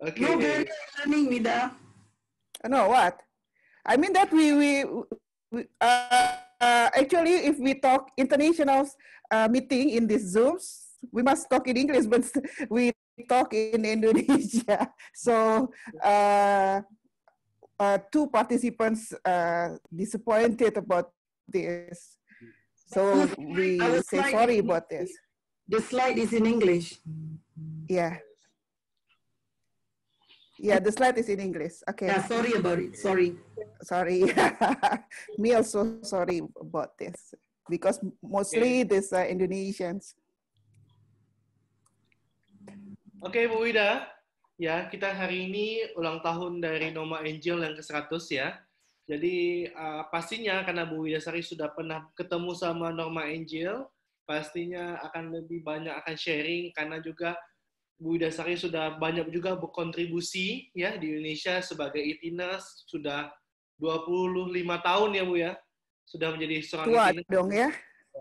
Okay. No barrier learning, Vida. No, what? I mean that we actually, if we talk international meeting in these Zooms, we must talk in English, but we talk in Indonesia. So two participants disappointed about this. So we say sorry about this. The slide is in English. Yeah. Yeah, the slide is in English. Okay. Yeah, sorry about it. Sorry. Sorry. Me also sorry about this. because mostly this Indonesians. Oke, Bu Wida. Ya, kita hari ini ulang tahun dari Norma Angel yang ke-100 ya. Jadi pastinya karena Bu Widasari sudah pernah ketemu sama Norma Angel, pastinya akan lebih banyak akan sharing karena juga Bu Widasari sudah banyak juga berkontribusi ya di Indonesia sebagai e-nurse, sudah 25 tahun ya Bu ya. Sudah menjadi seorang Tua e-nurse. dong ya.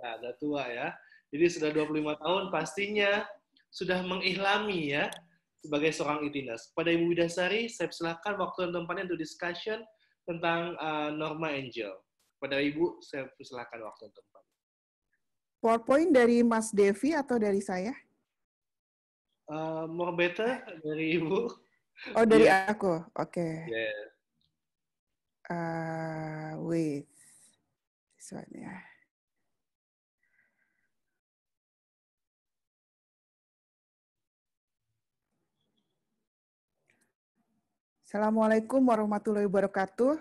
Ya, udah tua ya. Jadi sudah 25 tahun pastinya sudah mengihlami ya sebagai seorang e-nurse. Pada Ibu Widasari, saya silakan waktu dan tempatnya untuk discussion tentang Norma Angel. Pada Ibu, saya silakan waktu dan tempat. PowerPoint dari Mas Devi atau dari saya? More better dari Ibu. Oh, dari Yeah. aku. Oke. Yeah. Wait. This one ya. Assalamualaikum warahmatullahi wabarakatuh.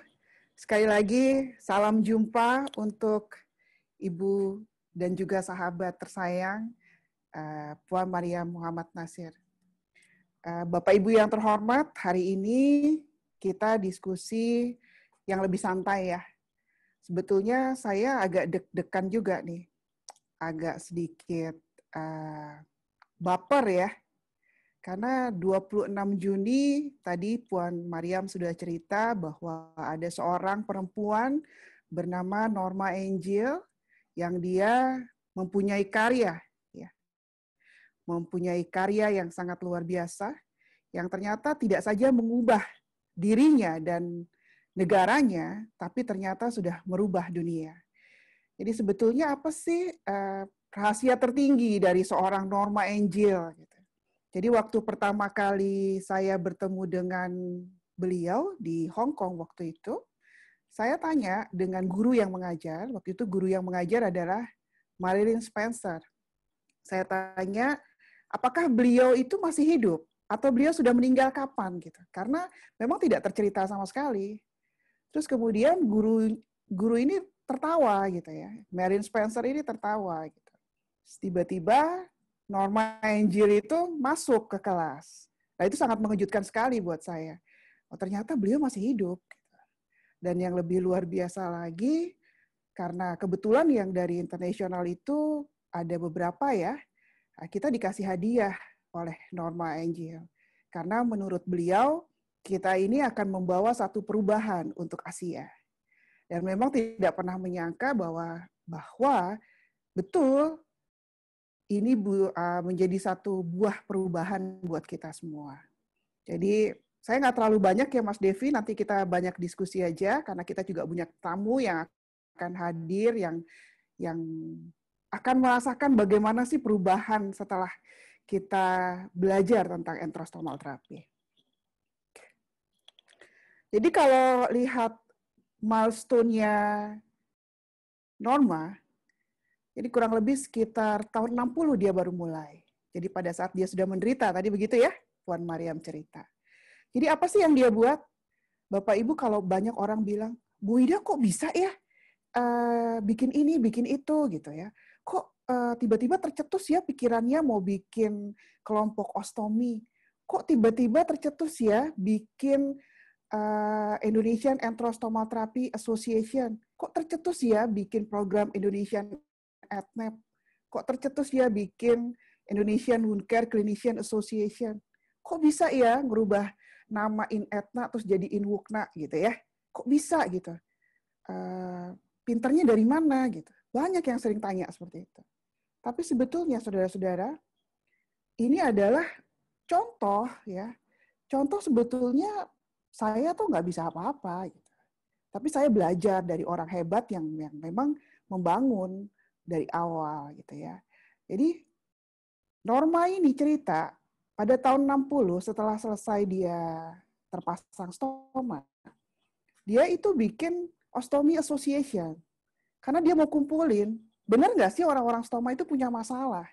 Sekali lagi, salam jumpa untuk Ibu dan juga sahabat tersayang, Puan Maryam Muhammad Nasir. Bapak Ibu yang terhormat, hari ini kita diskusi yang lebih santai ya. Sebetulnya saya agak deg-degan juga nih, agak sedikit baper ya. Karena 26 Juni tadi Puan Maryam sudah cerita bahwa ada seorang perempuan bernama Norma Angel yang dia mempunyai karya, ya, mempunyai karya yang sangat luar biasa, yang ternyata tidak saja mengubah dirinya dan negaranya, tapi ternyata sudah merubah dunia. Jadi sebetulnya apa sih rahasia tertinggi dari seorang Norma Angel? Gitu. Jadi waktu pertama kali saya bertemu dengan beliau di Hong Kong waktu itu, saya tanya dengan guru yang mengajar, waktu itu guru yang mengajar adalah Marilyn Spencer. Saya tanya, apakah beliau itu masih hidup atau beliau sudah meninggal kapan gitu? Karena memang tidak tercerita sama sekali. Terus kemudian guru ini tertawa gitu ya. Marilyn Spencer ini tertawa gitu. Tiba-tiba Norma Angel itu masuk ke kelas. Nah, itu sangat mengejutkan sekali buat saya. Oh, ternyata beliau masih hidup. Dan yang lebih luar biasa lagi, karena kebetulan yang dari internasional itu ada beberapa ya, kita dikasih hadiah oleh Norma Angel. Karena menurut beliau, kita ini akan membawa satu perubahan untuk Asia. Dan memang tidak pernah menyangka bahwa betul, ini menjadi satu buah perubahan buat kita semua. Jadi saya nggak terlalu banyak ya Mas Devi, nanti kita banyak diskusi aja karena kita juga punya tamu yang akan hadir yang akan merasakan bagaimana sih perubahan setelah kita belajar tentang enterostomal terapi. Jadi kalau lihat milestone-nya Norma, jadi kurang lebih sekitar tahun 60 dia baru mulai. Jadi pada saat dia sudah menderita, tadi begitu ya, Puan Maryam cerita. Jadi apa sih yang dia buat? Bapak Ibu kalau banyak orang bilang, Bu Ida kok bisa ya bikin ini, bikin itu gitu ya. Kok tiba-tiba tercetus ya pikirannya mau bikin kelompok ostomi. Kok tiba-tiba tercetus ya bikin Indonesian Enterostomal Therapy Association. Kok tercetus ya bikin program Indonesian ETNEP. Kok tercetus ya bikin Indonesian Wound Care Clinician Association. Kok bisa ya ngerubah nama INETNA terus jadi INWUKNA gitu ya. Kok bisa gitu. Pinternya dari mana gitu. Banyak yang sering tanya seperti itu. Tapi sebetulnya saudara-saudara, ini adalah contoh ya. Contoh sebetulnya saya tuh nggak bisa apa-apa gitu. Tapi saya belajar dari orang hebat yang memang membangun dari awal gitu ya. Jadi Norma ini cerita pada tahun 60 setelah selesai dia terpasang stoma, dia itu bikin Ostomy Association. Karena dia mau kumpulin, benar nggak sih orang-orang stoma itu punya masalah?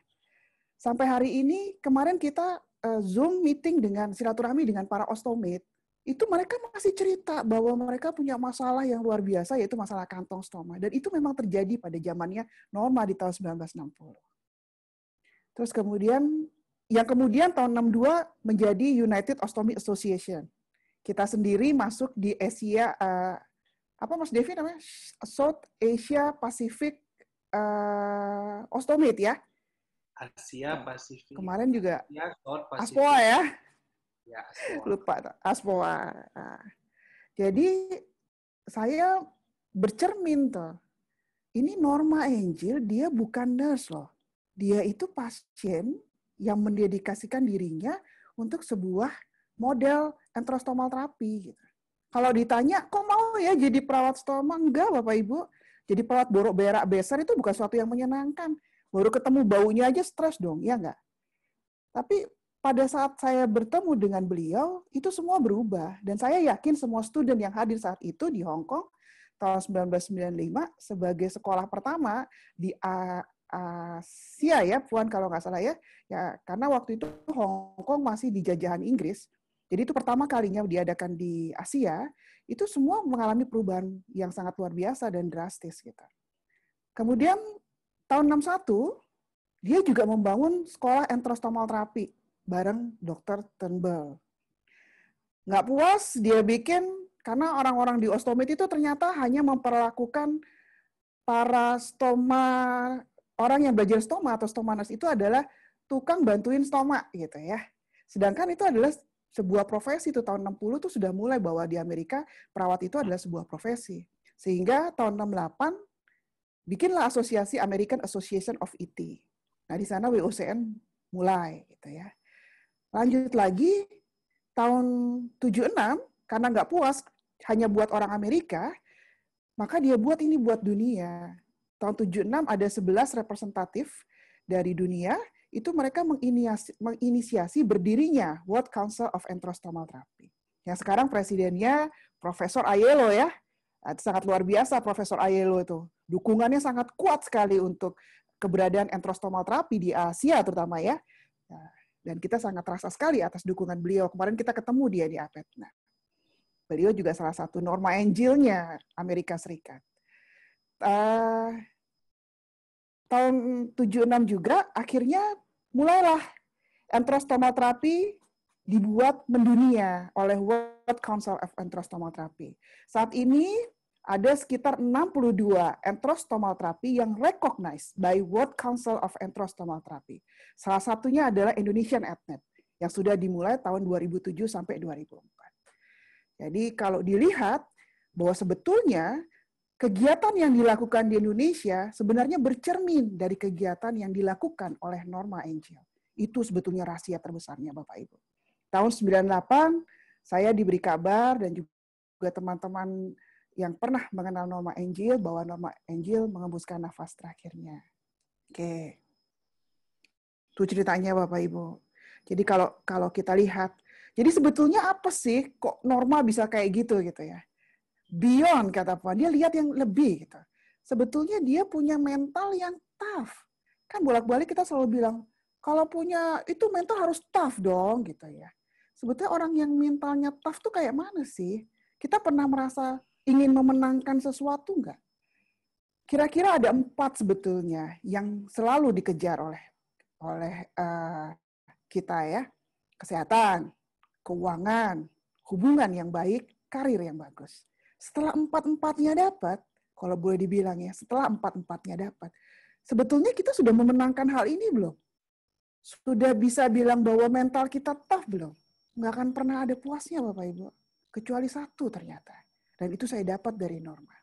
Sampai hari ini, kemarin kita Zoom meeting dengan silaturahmi dengan para ostomit, itu mereka masih cerita bahwa mereka punya masalah yang luar biasa, yaitu masalah kantong stoma. Dan itu memang terjadi pada zamannya Norma di tahun 1960. Terus kemudian, yang kemudian tahun 62 menjadi United Ostomy Association. Kita sendiri masuk di Asia, apa Mas Devi namanya? South Asia Pacific Ostomate ya? Asia Pasifik. Kemarin juga Ya, South Pacific. ASPOA ya? Ya, ASPOA. Lupa, ASPOA. Nah, jadi saya bercermin tuh. Ini Norma Angel, dia bukan nurse loh. Dia itu pasien yang mendedikasikan dirinya untuk sebuah model enterostomal terapi. Gitu. Kalau ditanya, kok mau ya jadi perawat stoma? Enggak, Bapak Ibu. Jadi perawat borok berak besar itu bukan sesuatu yang menyenangkan. Baru ketemu baunya aja stres dong, ya enggak? Tapi pada saat saya bertemu dengan beliau, itu semua berubah. Dan saya yakin semua student yang hadir saat itu di Hong Kong, tahun 1995, sebagai sekolah pertama di Asia ya, Puan kalau nggak salah ya. Ya, karena waktu itu Hong Kong masih di jajahan Inggris. Jadi itu pertama kalinya diadakan di Asia, itu semua mengalami perubahan yang sangat luar biasa dan drastis gitu. Kemudian tahun 61, dia juga membangun sekolah enterostomal terapi bareng Dr. Turnbull. Nggak puas, dia bikin, karena orang-orang di ostomate itu ternyata hanya memperlakukan para stoma, orang yang belajar stoma atau stoma nurse itu adalah tukang bantuin stoma gitu ya. Sedangkan itu adalah sebuah profesi, itu tahun 60 tuh sudah mulai bahwa di Amerika perawat itu adalah sebuah profesi. Sehingga tahun 68 bikinlah asosiasi American Association of ET. Nah, di sana WOCN mulai gitu ya. Lanjut lagi tahun 76 karena nggak puas hanya buat orang Amerika, maka dia buat ini buat dunia. Tahun 76 ada 11 representatif dari dunia, itu mereka menginisiasi berdirinya World Council of Enterostomal Therapy. Yang sekarang presidennya Profesor Aiello ya. Sangat luar biasa Profesor Aiello itu. Dukungannya sangat kuat sekali untuk keberadaan enterostomal terapi di Asia terutama ya. Dan kita sangat terasa sekali atas dukungan beliau. Kemarin kita ketemu dia di APET. Nah, beliau juga salah satu Norma Angel-nya Amerika Serikat. Tahun 76 juga akhirnya mulailah enterostomal terapi dibuat mendunia oleh World Council of Enterostomal Therapy. Saat ini ada sekitar 62 enterostomal terapi yang recognized by World Council of Enterostomal Therapy. Salah satunya adalah Indonesian ETNET yang sudah dimulai tahun 2007 sampai 2004. Jadi kalau dilihat bahwa sebetulnya kegiatan yang dilakukan di Indonesia sebenarnya bercermin dari kegiatan yang dilakukan oleh Norma Angel. Itu sebetulnya rahasia terbesarnya Bapak Ibu. Tahun 98 saya diberi kabar dan juga teman-teman yang pernah mengenal Norma Angel bahwa Norma Angel mengembuskan nafas terakhirnya. Oke. Itu ceritanya Bapak Ibu. Jadi kalau kita lihat, jadi sebetulnya apa sih kok Norma bisa kayak gitu ya. Beyond kata Puan, dia lihat yang lebih gitu. Sebetulnya dia punya mental yang tough. Kan bolak-balik kita selalu bilang, kalau punya itu mental harus tough dong gitu ya. Sebetulnya orang yang mentalnya tough tuh kayak mana sih? Kita pernah merasa ingin memenangkan sesuatu nggak? Kira-kira ada 4 sebetulnya yang selalu dikejar oleh kita ya. Kesehatan, keuangan, hubungan yang baik, karir yang bagus. Setelah 4-4-nya dapat, kalau boleh dibilang ya, setelah 4-4-nya dapat, sebetulnya kita sudah memenangkan hal ini belum? Sudah bisa bilang bahwa mental kita tough belum? Nggak akan pernah ada puasnya Bapak Ibu. Kecuali satu ternyata. Dan itu saya dapat dari Norma.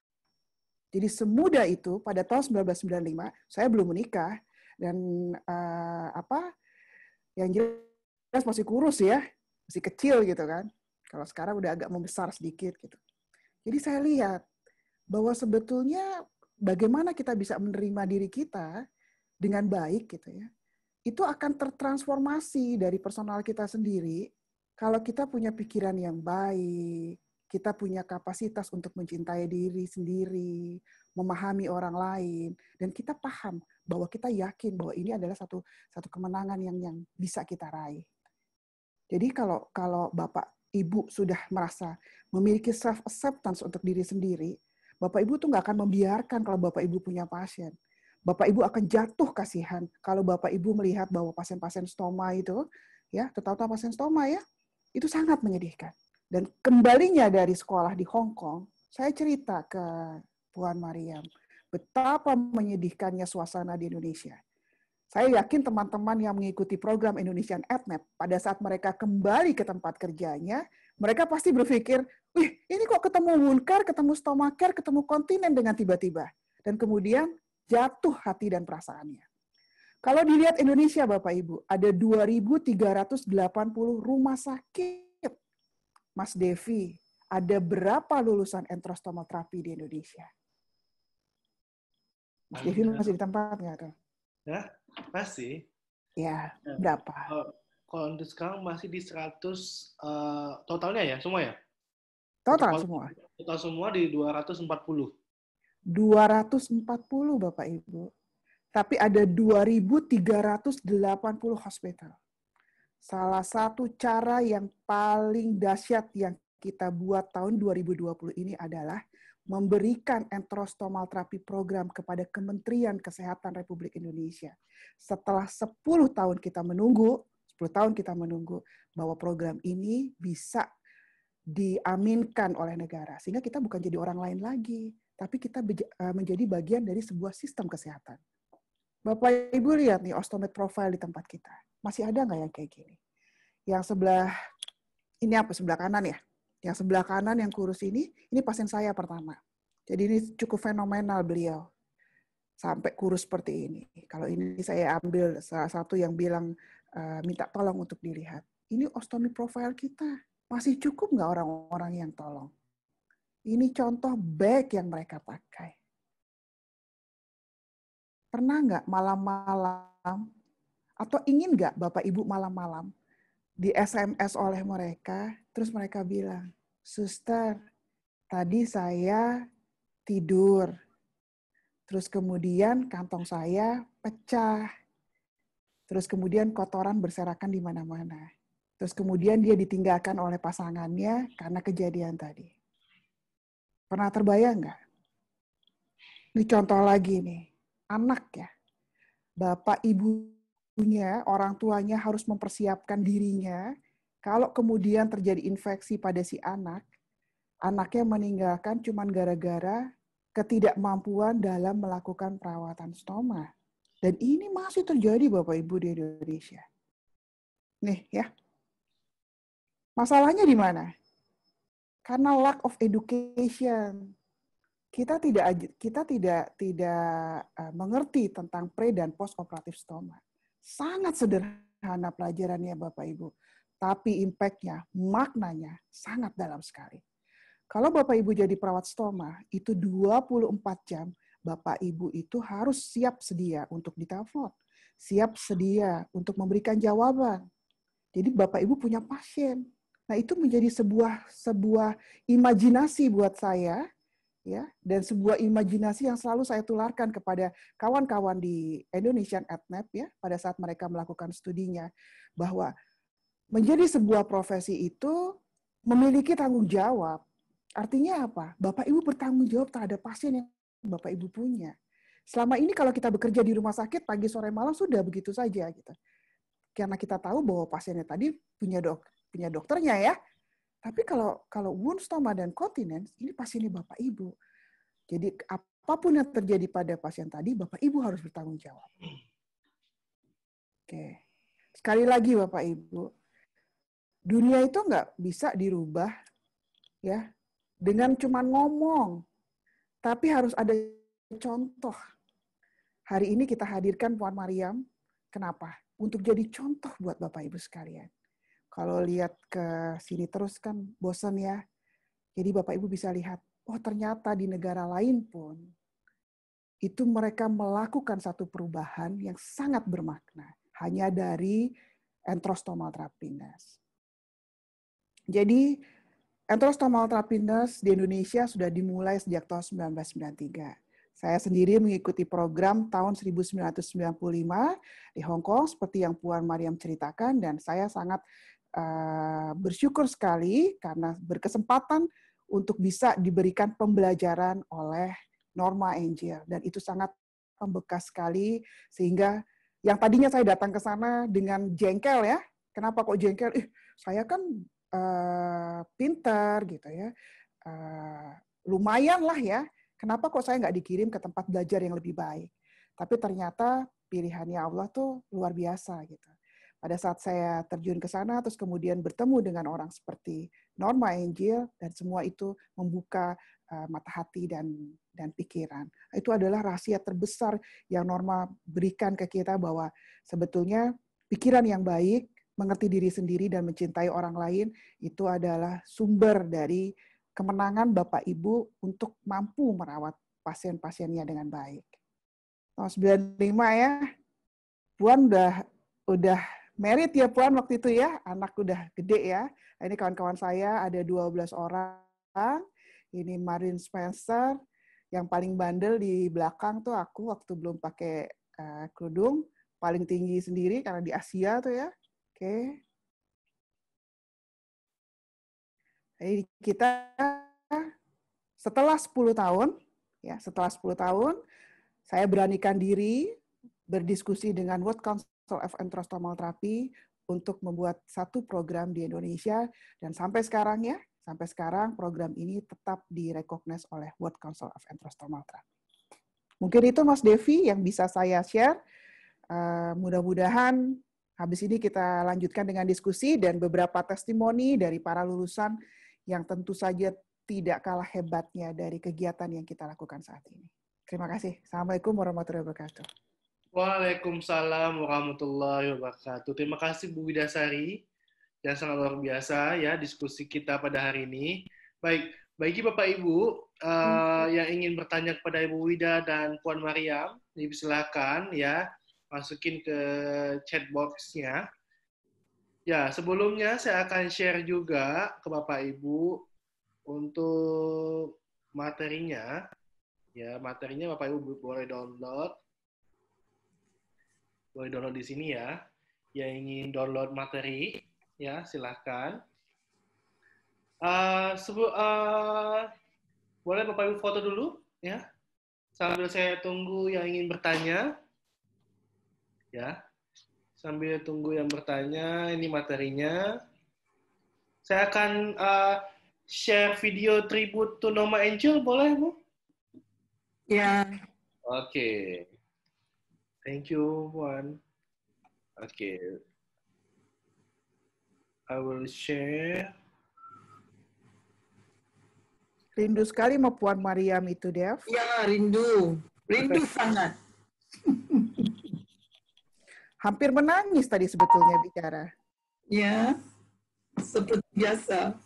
Jadi semudah itu, pada tahun 1995, saya belum menikah, dan yang jelas masih kurus ya, masih kecil gitu kan. Kalau sekarang udah agak membesar sedikit gitu. Jadi saya lihat bahwa sebetulnya bagaimana kita bisa menerima diri kita dengan baik gitu ya. Itu akan tertransformasi dari personal kita sendiri kalau kita punya pikiran yang baik, kita punya kapasitas untuk mencintai diri sendiri, memahami orang lain, dan kita paham bahwa kita yakin bahwa ini adalah satu kemenangan yang bisa kita raih. Jadi kalau Bapak Ibu sudah merasa memiliki self-acceptance untuk diri sendiri, Bapak Ibu tuh nggak akan membiarkan kalau Bapak Ibu punya pasien. Bapak Ibu akan jatuh kasihan kalau Bapak Ibu melihat bahwa pasien-pasien stoma itu, ya, terutama pasien stoma ya, itu sangat menyedihkan. Dan kembalinya dari sekolah di Hong Kong, saya cerita ke Puan Mariam, betapa menyedihkannya suasana di Indonesia. Saya yakin teman-teman yang mengikuti program Indonesian AdNet, pada saat mereka kembali ke tempat kerjanya, mereka pasti berpikir, wih, ini kok ketemu wound care, ketemu stomach care, ketemu kontinen dengan tiba-tiba. Dan kemudian jatuh hati dan perasaannya. Kalau dilihat Indonesia, Bapak Ibu, ada 2.380 rumah sakit. Mas Devi, ada berapa lulusan enterostomal terapi di Indonesia? Mas Devi masih di tempat nggak tuh? Ya, masih. Ya, berapa? Kalau untuk sekarang masih di 100 totalnya ya, semua ya? Total semua. Total semua di 240. 240 Bapak Ibu. Tapi ada 2.380 hospital. Salah satu cara yang paling dahsyat yang kita buat tahun 2020 ini adalah memberikan enterostomal terapi program kepada Kementerian Kesehatan Republik Indonesia. Setelah 10 tahun kita menunggu bahwa program ini bisa diaminkan oleh negara. Sehingga kita bukan jadi orang lain lagi, tapi kita menjadi bagian dari sebuah sistem kesehatan. Bapak Ibu lihat nih ostomed profile di tempat kita. Masih ada nggak yang kayak gini? Yang sebelah, ini apa? Sebelah kanan ya? Yang sebelah kanan yang kurus ini pasien saya pertama. Jadi ini cukup fenomenal beliau. Sampai kurus seperti ini. Kalau ini saya ambil salah satu yang bilang minta tolong untuk dilihat. Ini ostomy profile kita. Masih cukup nggak orang-orang yang tolong? Ini contoh bag yang mereka pakai. Pernah nggak malam-malam, atau ingin nggak Bapak Ibu malam-malam di SMS oleh mereka, terus mereka bilang, "Suster, tadi saya tidur, terus kemudian kantong saya pecah, terus kemudian kotoran berserakan di mana-mana, terus kemudian dia ditinggalkan oleh pasangannya karena kejadian tadi." Pernah terbayang nggak? Ini contoh lagi nih, anak ya, bapak ibunya, orang tuanya harus mempersiapkan dirinya, kalau kemudian terjadi infeksi pada si anak, anaknya meninggalkan cuma gara-gara ketidakmampuan dalam melakukan perawatan stoma. Dan ini masih terjadi Bapak Ibu di Indonesia. Nih ya. Masalahnya di mana? Karena lack of education. Kita tidak mengerti tentang pre dan post operatif stoma. Sangat sederhana pelajarannya Bapak Ibu. Tapi impact-nya, maknanya sangat dalam sekali. Kalau Bapak Ibu jadi perawat stoma, itu 24 jam, Bapak Ibu itu harus siap sedia untuk ditelepon. Siap sedia untuk memberikan jawaban. Jadi Bapak Ibu punya pasien. Nah, itu menjadi sebuah imajinasi buat saya, ya, dan sebuah imajinasi yang selalu saya tularkan kepada kawan-kawan di Indonesian AdNet ya, pada saat mereka melakukan studinya, bahwa menjadi sebuah profesi itu memiliki tanggung jawab. Artinya apa? Bapak Ibu bertanggung jawab terhadap pasien yang Bapak Ibu punya. Selama ini kalau kita bekerja di rumah sakit pagi sore malam sudah begitu saja gitu. Karena kita tahu bahwa pasiennya tadi punya dokternya ya. Tapi kalau wound stoma dan continence ini pasiennya Bapak Ibu. Jadi apapun yang terjadi pada pasien tadi Bapak Ibu harus bertanggung jawab. Oke. Sekali lagi Bapak Ibu, dunia itu nggak bisa dirubah ya dengan cuma ngomong, tapi harus ada contoh. Hari ini kita hadirkan Puan Mariam. Kenapa? Untuk jadi contoh buat Bapak Ibu sekalian. Kalau lihat ke sini terus kan bosan ya. Jadi Bapak Ibu bisa lihat, oh ternyata di negara lain pun itu mereka melakukan satu perubahan yang sangat bermakna. Hanya dari enterostomal therapy nurse. Jadi enterostomal therapy nurse di Indonesia sudah dimulai sejak tahun 1993. Saya sendiri mengikuti program tahun 1995 di Hong Kong seperti yang Puan Mariam ceritakan, dan saya sangat bersyukur sekali karena berkesempatan untuk bisa diberikan pembelajaran oleh Norma Angel, dan itu sangat membekas sekali sehingga yang tadinya saya datang ke sana dengan jengkel ya, kenapa kok jengkel? Saya kan pintar gitu ya, lumayan lah ya, kenapa kok saya nggak dikirim ke tempat belajar yang lebih baik? Tapi ternyata pilihannya Allah tuh luar biasa gitu. Pada saat saya terjun ke sana, terus kemudian bertemu dengan orang seperti Norma Angel, dan semua itu membuka mata hati dan pikiran. Itu adalah rahasia terbesar yang Norma berikan ke kita, bahwa sebetulnya pikiran yang baik, mengerti diri sendiri dan mencintai orang lain, itu adalah sumber dari kemenangan Bapak Ibu untuk mampu merawat pasien-pasiennya dengan baik. Tahun 95 ya, Puan udah married ya Puan waktu itu ya, anak udah gede ya. Ini kawan-kawan saya ada 12 orang. Ini Marin Spencer, yang paling bandel di belakang tuh aku waktu belum pakai kerudung, paling tinggi sendiri karena di Asia tuh ya. Oke. Jadi kita setelah 10 tahun, ya setelah 10 tahun, saya beranikan diri berdiskusi dengan World Council of Enterostomal Therapy untuk membuat satu program di Indonesia, dan sampai sekarang program ini tetap direcognize oleh World Council of Enterostomal Therapy. Mungkin itu Mas Devi yang bisa saya share. Mudah-mudahan habis ini kita lanjutkan dengan diskusi dan beberapa testimoni dari para lulusan yang tentu saja tidak kalah hebatnya dari kegiatan yang kita lakukan saat ini. Terima kasih. Assalamualaikum warahmatullahi wabarakatuh. Waalaikumsalam warahmatullahi wabarakatuh. Terima kasih Bu Widasari, yang sangat luar biasa ya diskusi kita pada hari ini. Baik, bagi Bapak Ibu yang ingin bertanya kepada Ibu Wida dan Puan Mariam, silakan ya masukin ke chat box-nya. Ya, sebelumnya saya akan share juga ke Bapak Ibu untuk materinya. Ya, materinya Bapak Ibu boleh download. Boleh download di sini ya. Yang ingin download materi, ya silahkan. Boleh Bapak Ibu foto dulu, ya. Sambil saya tunggu yang ingin bertanya. Ya. Sambil tunggu yang bertanya, ini materinya. Saya akan share video tribute to Norma Angel, boleh Bu? Ya. Oke. Thank you, Puan. Oke. I will share. Rindu sekali mau Puan Mariam itu, Dev. Ya, rindu. Rindu sangat. Hampir menangis tadi sebetulnya bicara. Ya, seperti biasa.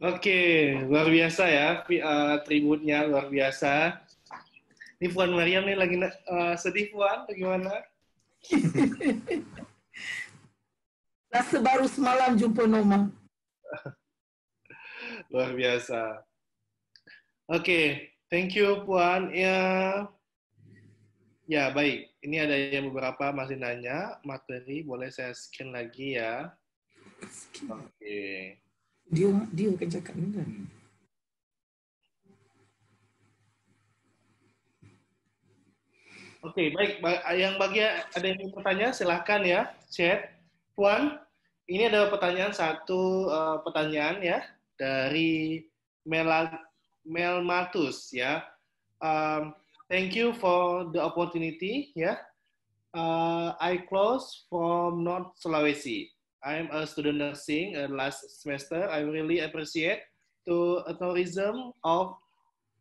Oke, luar biasa ya, tributnya luar biasa. Ini Puan Mariam nih lagi sedih, Puan, bagaimana? Rasa baru semalam jumpa Noma. Luar biasa. Oke, thank you Puan. Ya baik, ini ada yang beberapa masih nanya materi, boleh saya screen lagi ya. Oke. Dia akan cakap ni kan. Oke, baik. Yang ada yang mau bertanya, silahkan ya, chat. Puan, ini ada satu pertanyaan ya dari Melmatus ya. Thank you for the opportunity ya. I close from North Sulawesi. I am a student nursing last semester. I really appreciate the tourism of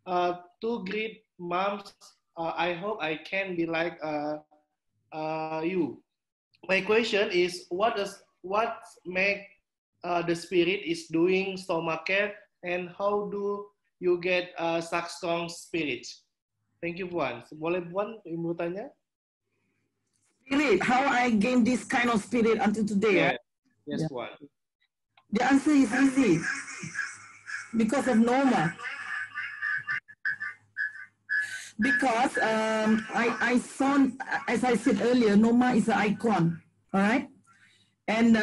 2 great moms. I hope I can be like you. My question is, what make the spirit is doing stomach care, and how do you get such strong spirit? Thank you, Puan. Boleh Puan ibu tanya? Spirit, how I gain this kind of spirit until today? Yeah. Yes, Puan. The answer is easy. Because of Noma. Because I saw, as I said earlier, Noma is an icon, all right? And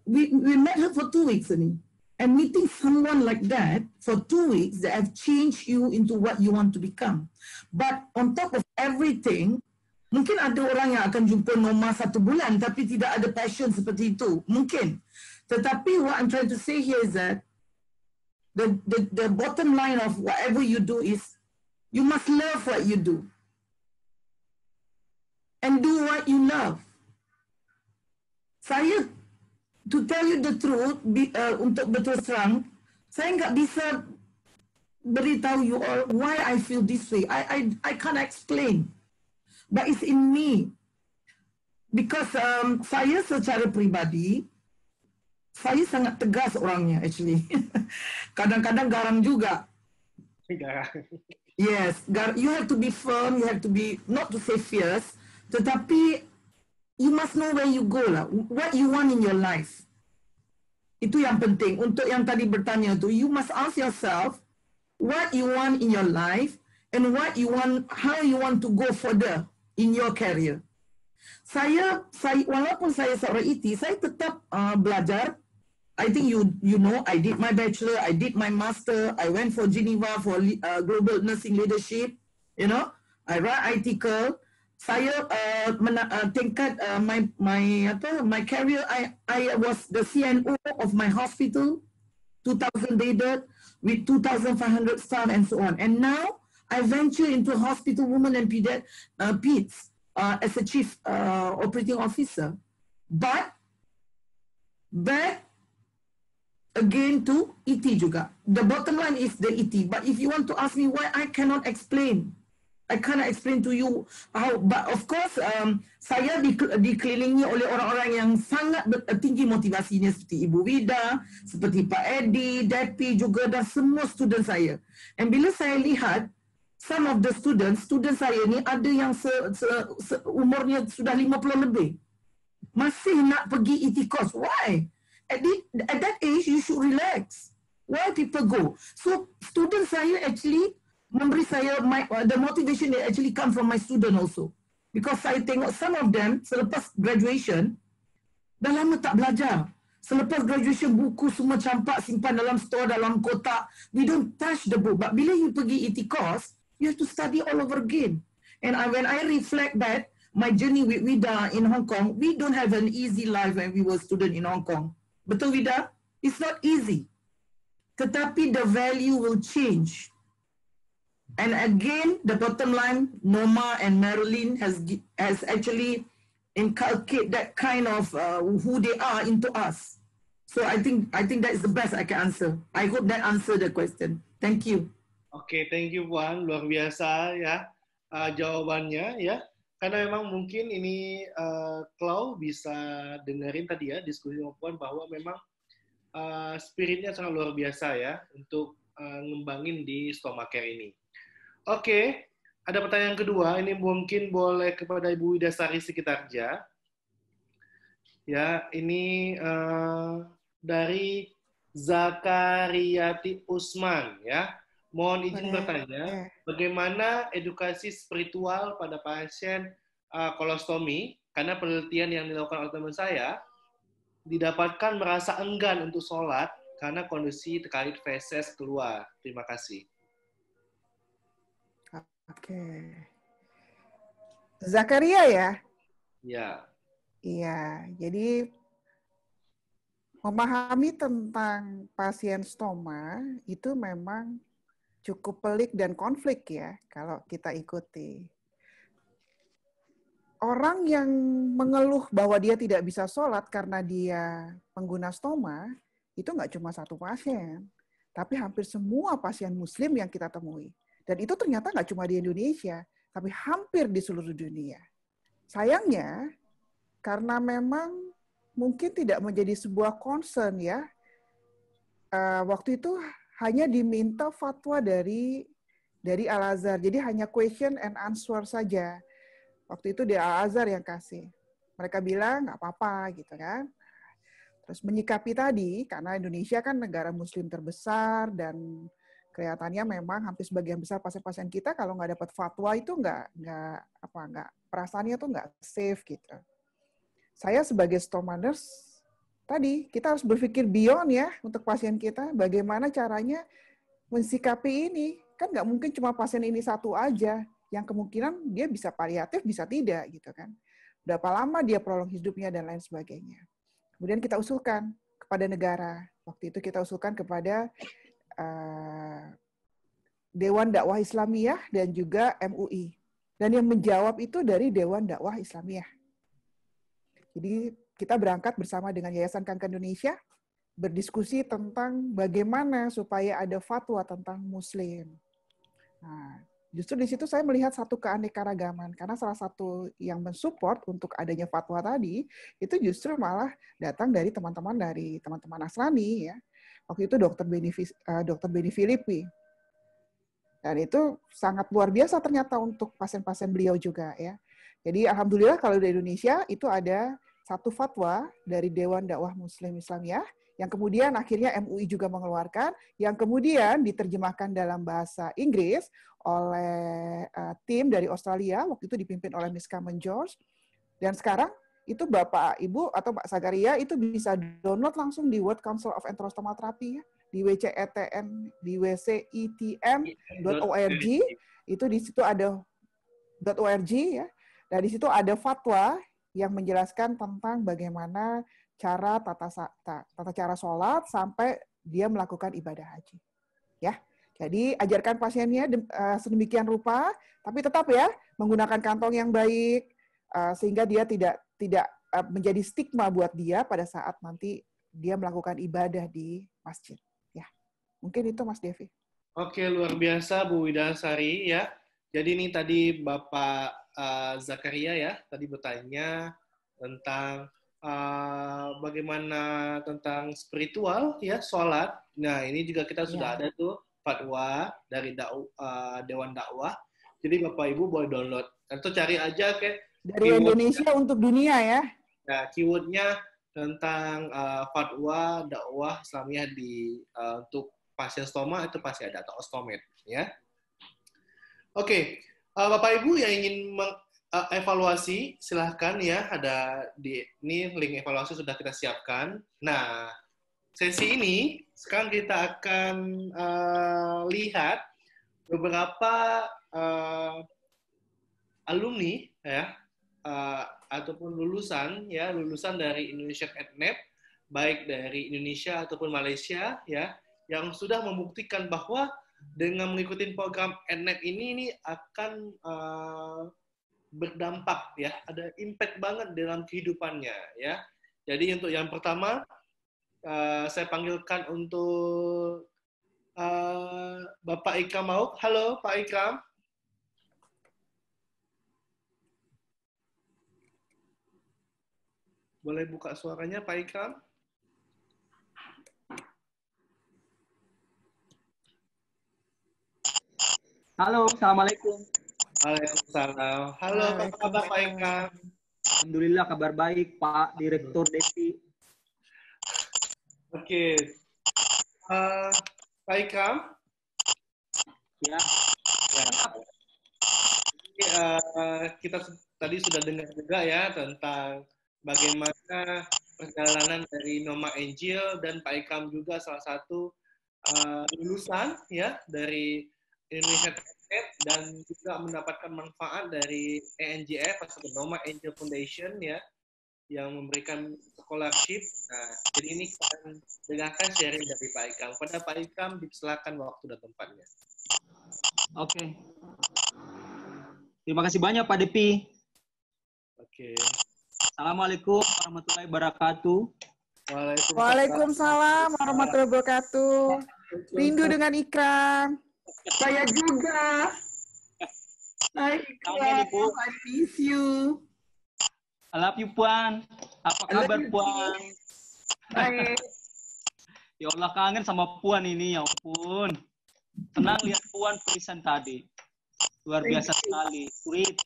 we met her for 2 weeks only. And meeting someone like that for 2 weeks, that have changed you into what you want to become. But on top of everything, mungkin ada orang yang akan jumpa Noma 1 bulan tapi tidak ada passion seperti itu. Mungkin. Tetapi what I'm trying to say here is that the bottom line of whatever you do is you must love what you do. And do what you love. Saya, to tell you the truth, untuk berterus terang, saya nggak bisa beritahu you all why I feel this way. I can't explain. But it's in me. Because saya secara pribadi, saya sangat tegas orangnya actually. Kadang-kadang garang juga. Garang. Yes, you have to be firm, you have to be, not to say fierce, tetapi you must know where you go lah, what you want in your life. Itu yang penting. Untuk yang tadi bertanya tu, you must ask yourself what you want in your life and what you want, how you want to go further in your career. Saya walaupun saya seorang IT, saya tetap belajar. I think you know, I did my bachelor, I did my master, I went for Geneva for global nursing leadership. You know, I write article. Saya tingkat my career, I was the CNO of my hospital, 2,000 bedded with 2,500 staff and so on. And now I venture into hospital women and peds as a chief operating officer. But back again to ET juga. The bottom line is the ET. But if you want to ask me why, I cannot explain. I cannot explain to you how, but of course saya dikelilingi oleh orang-orang yang sangat tinggi motivasinya seperti Ibu Wida, seperti Pak Edi, Depi juga dan semua student saya. And bila saya lihat some of the students saya ni ada yang umurnya sudah 50 lebih. Masih nak pergi itikos. Why? At that age, you should relax. Why people go? So, student saya actually memberi saya the motivation that actually come from my student also. Because saya tengok some of them selepas graduation dah lama tak belajar. Selepas graduation buku semua campak simpan dalam store, dalam kotak. We don't touch the book. But bila you pergi itikos, you have to study all over again. And when I reflect back my journey with Wida in Hong Kong, we don't have an easy life when we were student in Hong Kong. Betul Wida? It's not easy. Tetapi the value will change. And again, the bottom line, Norma and Marilyn has actually inculcated that kind of who they are into us. So I think that is the best I can answer. I hope that answered the question. Thank you. Oke, thank you Puan, luar biasa ya jawabannya ya. Karena memang mungkin ini Klau bisa dengerin tadi ya diskusi sama Puan bahwa memang spiritnya sangat luar biasa ya untuk ngembangin di Stomacare ini. Oke, ada pertanyaan kedua. Ini mungkin boleh kepada Ibu Wida Sari Sekitarja. Ya, ini dari Zakariati Usman ya. Mohon izin bertanya, bagaimana edukasi spiritual pada pasien kolostomi? Karena penelitian yang dilakukan oleh teman saya, didapatkan merasa enggan untuk sholat karena kondisi terkait feses keluar. Terima kasih. Oke. Zakaria ya? Ya. Iya, jadi memahami tentang pasien stoma itu memang cukup pelik dan konflik ya kalau kita ikuti. Orang yang mengeluh bahwa dia tidak bisa sholat karena dia pengguna stoma, itu nggak cuma satu pasien, tapi hampir semua pasien muslim yang kita temui. Dan itu ternyata nggak cuma di Indonesia, tapi hampir di seluruh dunia. Sayangnya, karena memang mungkin tidak menjadi sebuah concern ya, waktu itu hanya diminta fatwa dari Al-Azhar. Jadi hanya question and answer saja. Waktu itu di Al-Azhar yang kasih. Mereka bilang nggak apa-apa gitu kan. Terus menyikapi tadi, karena Indonesia kan negara muslim terbesar dan kelihatannya memang hampir sebagian besar pasien-pasien kita kalau nggak dapat fatwa itu nggak perasaannya tuh nggak safe gitu. Saya sebagai stoma nurse, tadi kita harus berpikir beyond ya untuk pasien kita, bagaimana caranya mensikapi ini. Kan nggak mungkin cuma pasien ini satu aja, yang kemungkinan dia bisa paliatif, bisa tidak gitu kan. Berapa lama dia prolong hidupnya dan lain sebagainya. Kemudian kita usulkan kepada negara. Waktu itu kita usulkan kepada Dewan Dakwah Islamiyah dan juga MUI. Dan yang menjawab itu dari Dewan Dakwah Islamiyah. Jadi kita berangkat bersama dengan Yayasan Kanker Indonesia, berdiskusi tentang bagaimana supaya ada fatwa tentang Muslim. Nah, justru di situ saya melihat satu keanekaragaman, karena salah satu yang mensupport untuk adanya fatwa tadi, itu justru malah datang dari teman-teman Nasrani, ya. Waktu itu Dr. Beni Filippi. Dan itu sangat luar biasa ternyata untuk pasien-pasien beliau juga, ya. Jadi alhamdulillah kalau di Indonesia itu ada satu fatwa dari Dewan Dakwah Muslim Islamiyah yang kemudian akhirnya MUI juga mengeluarkan, yang kemudian diterjemahkan dalam bahasa Inggris oleh tim dari Australia, waktu itu dipimpin oleh Miss Carmen George. Dan sekarang itu Bapak, Ibu, atau Pak Zakaria itu bisa download langsung di World Council of Enterostomal Therapy, di WCETN, di wcitm.org, itu di situ ada .org ya. Dan di situ ada fatwa yang menjelaskan tentang bagaimana cara tata cara sholat sampai dia melakukan ibadah haji. Ya, jadi ajarkan pasiennya sedemikian rupa, tapi tetap ya menggunakan kantong yang baik sehingga dia tidak menjadi stigma buat dia pada saat nanti dia melakukan ibadah di masjid. Ya, mungkin itu Mas Devi. Oke, luar biasa Bu Wida Sari ya. Jadi ini tadi Bapak Zakaria ya, tadi bertanya tentang bagaimana tentang spiritual ya, sholat. Nah ini juga kita sudah ada tuh fatwa dari Dewan Dakwah. Jadi Bapak Ibu boleh download atau cari aja kayak Dari Indonesia untuk dunia ya. ya, keywordnya tentang fatwa dakwah Islamiyah untuk pasien stoma itu pasti ada, atau ostomed ya. Oke, Bapak Ibu yang ingin evaluasi silahkan ya, ada ini link evaluasi sudah kita siapkan. Nah, sesi ini sekarang kita akan lihat beberapa alumni ya, ataupun lulusan dari Indonesia EdNet, baik dari Indonesia ataupun Malaysia ya, yang sudah membuktikan bahwa dengan mengikuti program EdNet ini akan berdampak ya, ada impact banget dalam kehidupannya ya. Jadi untuk yang pertama saya panggilkan untuk Bapak Ikram Mauk. Halo Pak Ikram. Boleh buka suaranya Pak Ikram? Halo, Assalamualaikum. Waalaikumsalam. Halo, apa kabar Pak Ikram? Alhamdulillah kabar baik, Pak Direktur Depi. Oke. Pak Ikram? Ya. Kita tadi sudah dengar juga ya tentang bagaimana perjalanan dari Noma Angel, dan Pak Ikram juga salah satu lulusan ya dari Indonesia Tech, dan juga mendapatkan manfaat dari ENJF atau Noma Angel Foundation ya, yang memberikan scholarship. Nah, jadi ini kita akan dengarkan sharing dari Pak Ikram. Pada Pak Ikram dipersilakan waktu dan tempatnya. Oke. Terima kasih banyak Pak Depi. Oke. Assalamualaikum warahmatullahi wabarakatuh. Waalaikumsalam warahmatullahi wabarakatuh. Rindu dengan Ikram. Saya juga. Hai Ikram, I miss you. I love you, Puan. Apa kabar, Puan? Baik. Ya Allah, kangen sama Puan ini, ya ampun. Senang lihat Puan tulisan tadi. Luar biasa sekali. Sweet.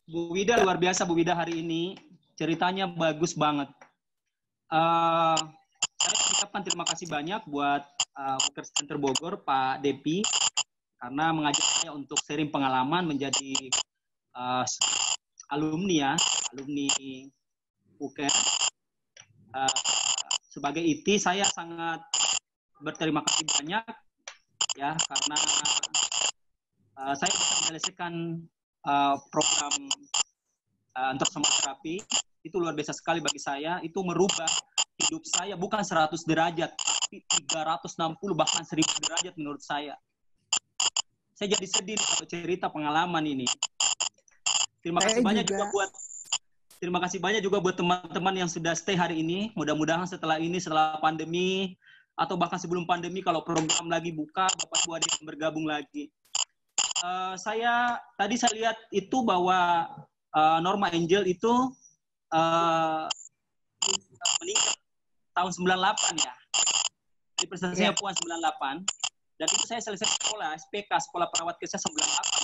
Bu Wida luar biasa, Bu Wida hari ini. Ceritanya bagus banget. Saya ucapkan terima kasih banyak buat Workers Center Bogor, Pak Depi, karena mengajak saya untuk sharing pengalaman menjadi alumni UKM. Sebagai IT, saya sangat berterima kasih banyak ya, karena saya bisa menyelesaikan program antrosomal terapi. Itu luar biasa sekali bagi saya. Itu merubah hidup saya bukan 100 derajat, tapi 360 bahkan 1000 derajat menurut saya. Saya jadi sedih kalau cerita pengalaman ini. Terima kasih banyak juga buat teman-teman yang sudah stay hari ini. Mudah-mudahan setelah ini, setelah pandemi atau bahkan sebelum pandemi, kalau program lagi buka, Bapak Ibu ada yang bergabung lagi. Saya lihat itu bahwa Norma Angel itu meningkat tahun 98 ya. Di presentasinya Puan 98. Dan itu saya selesai sekolah, SPK, Sekolah Perawat Kesehatan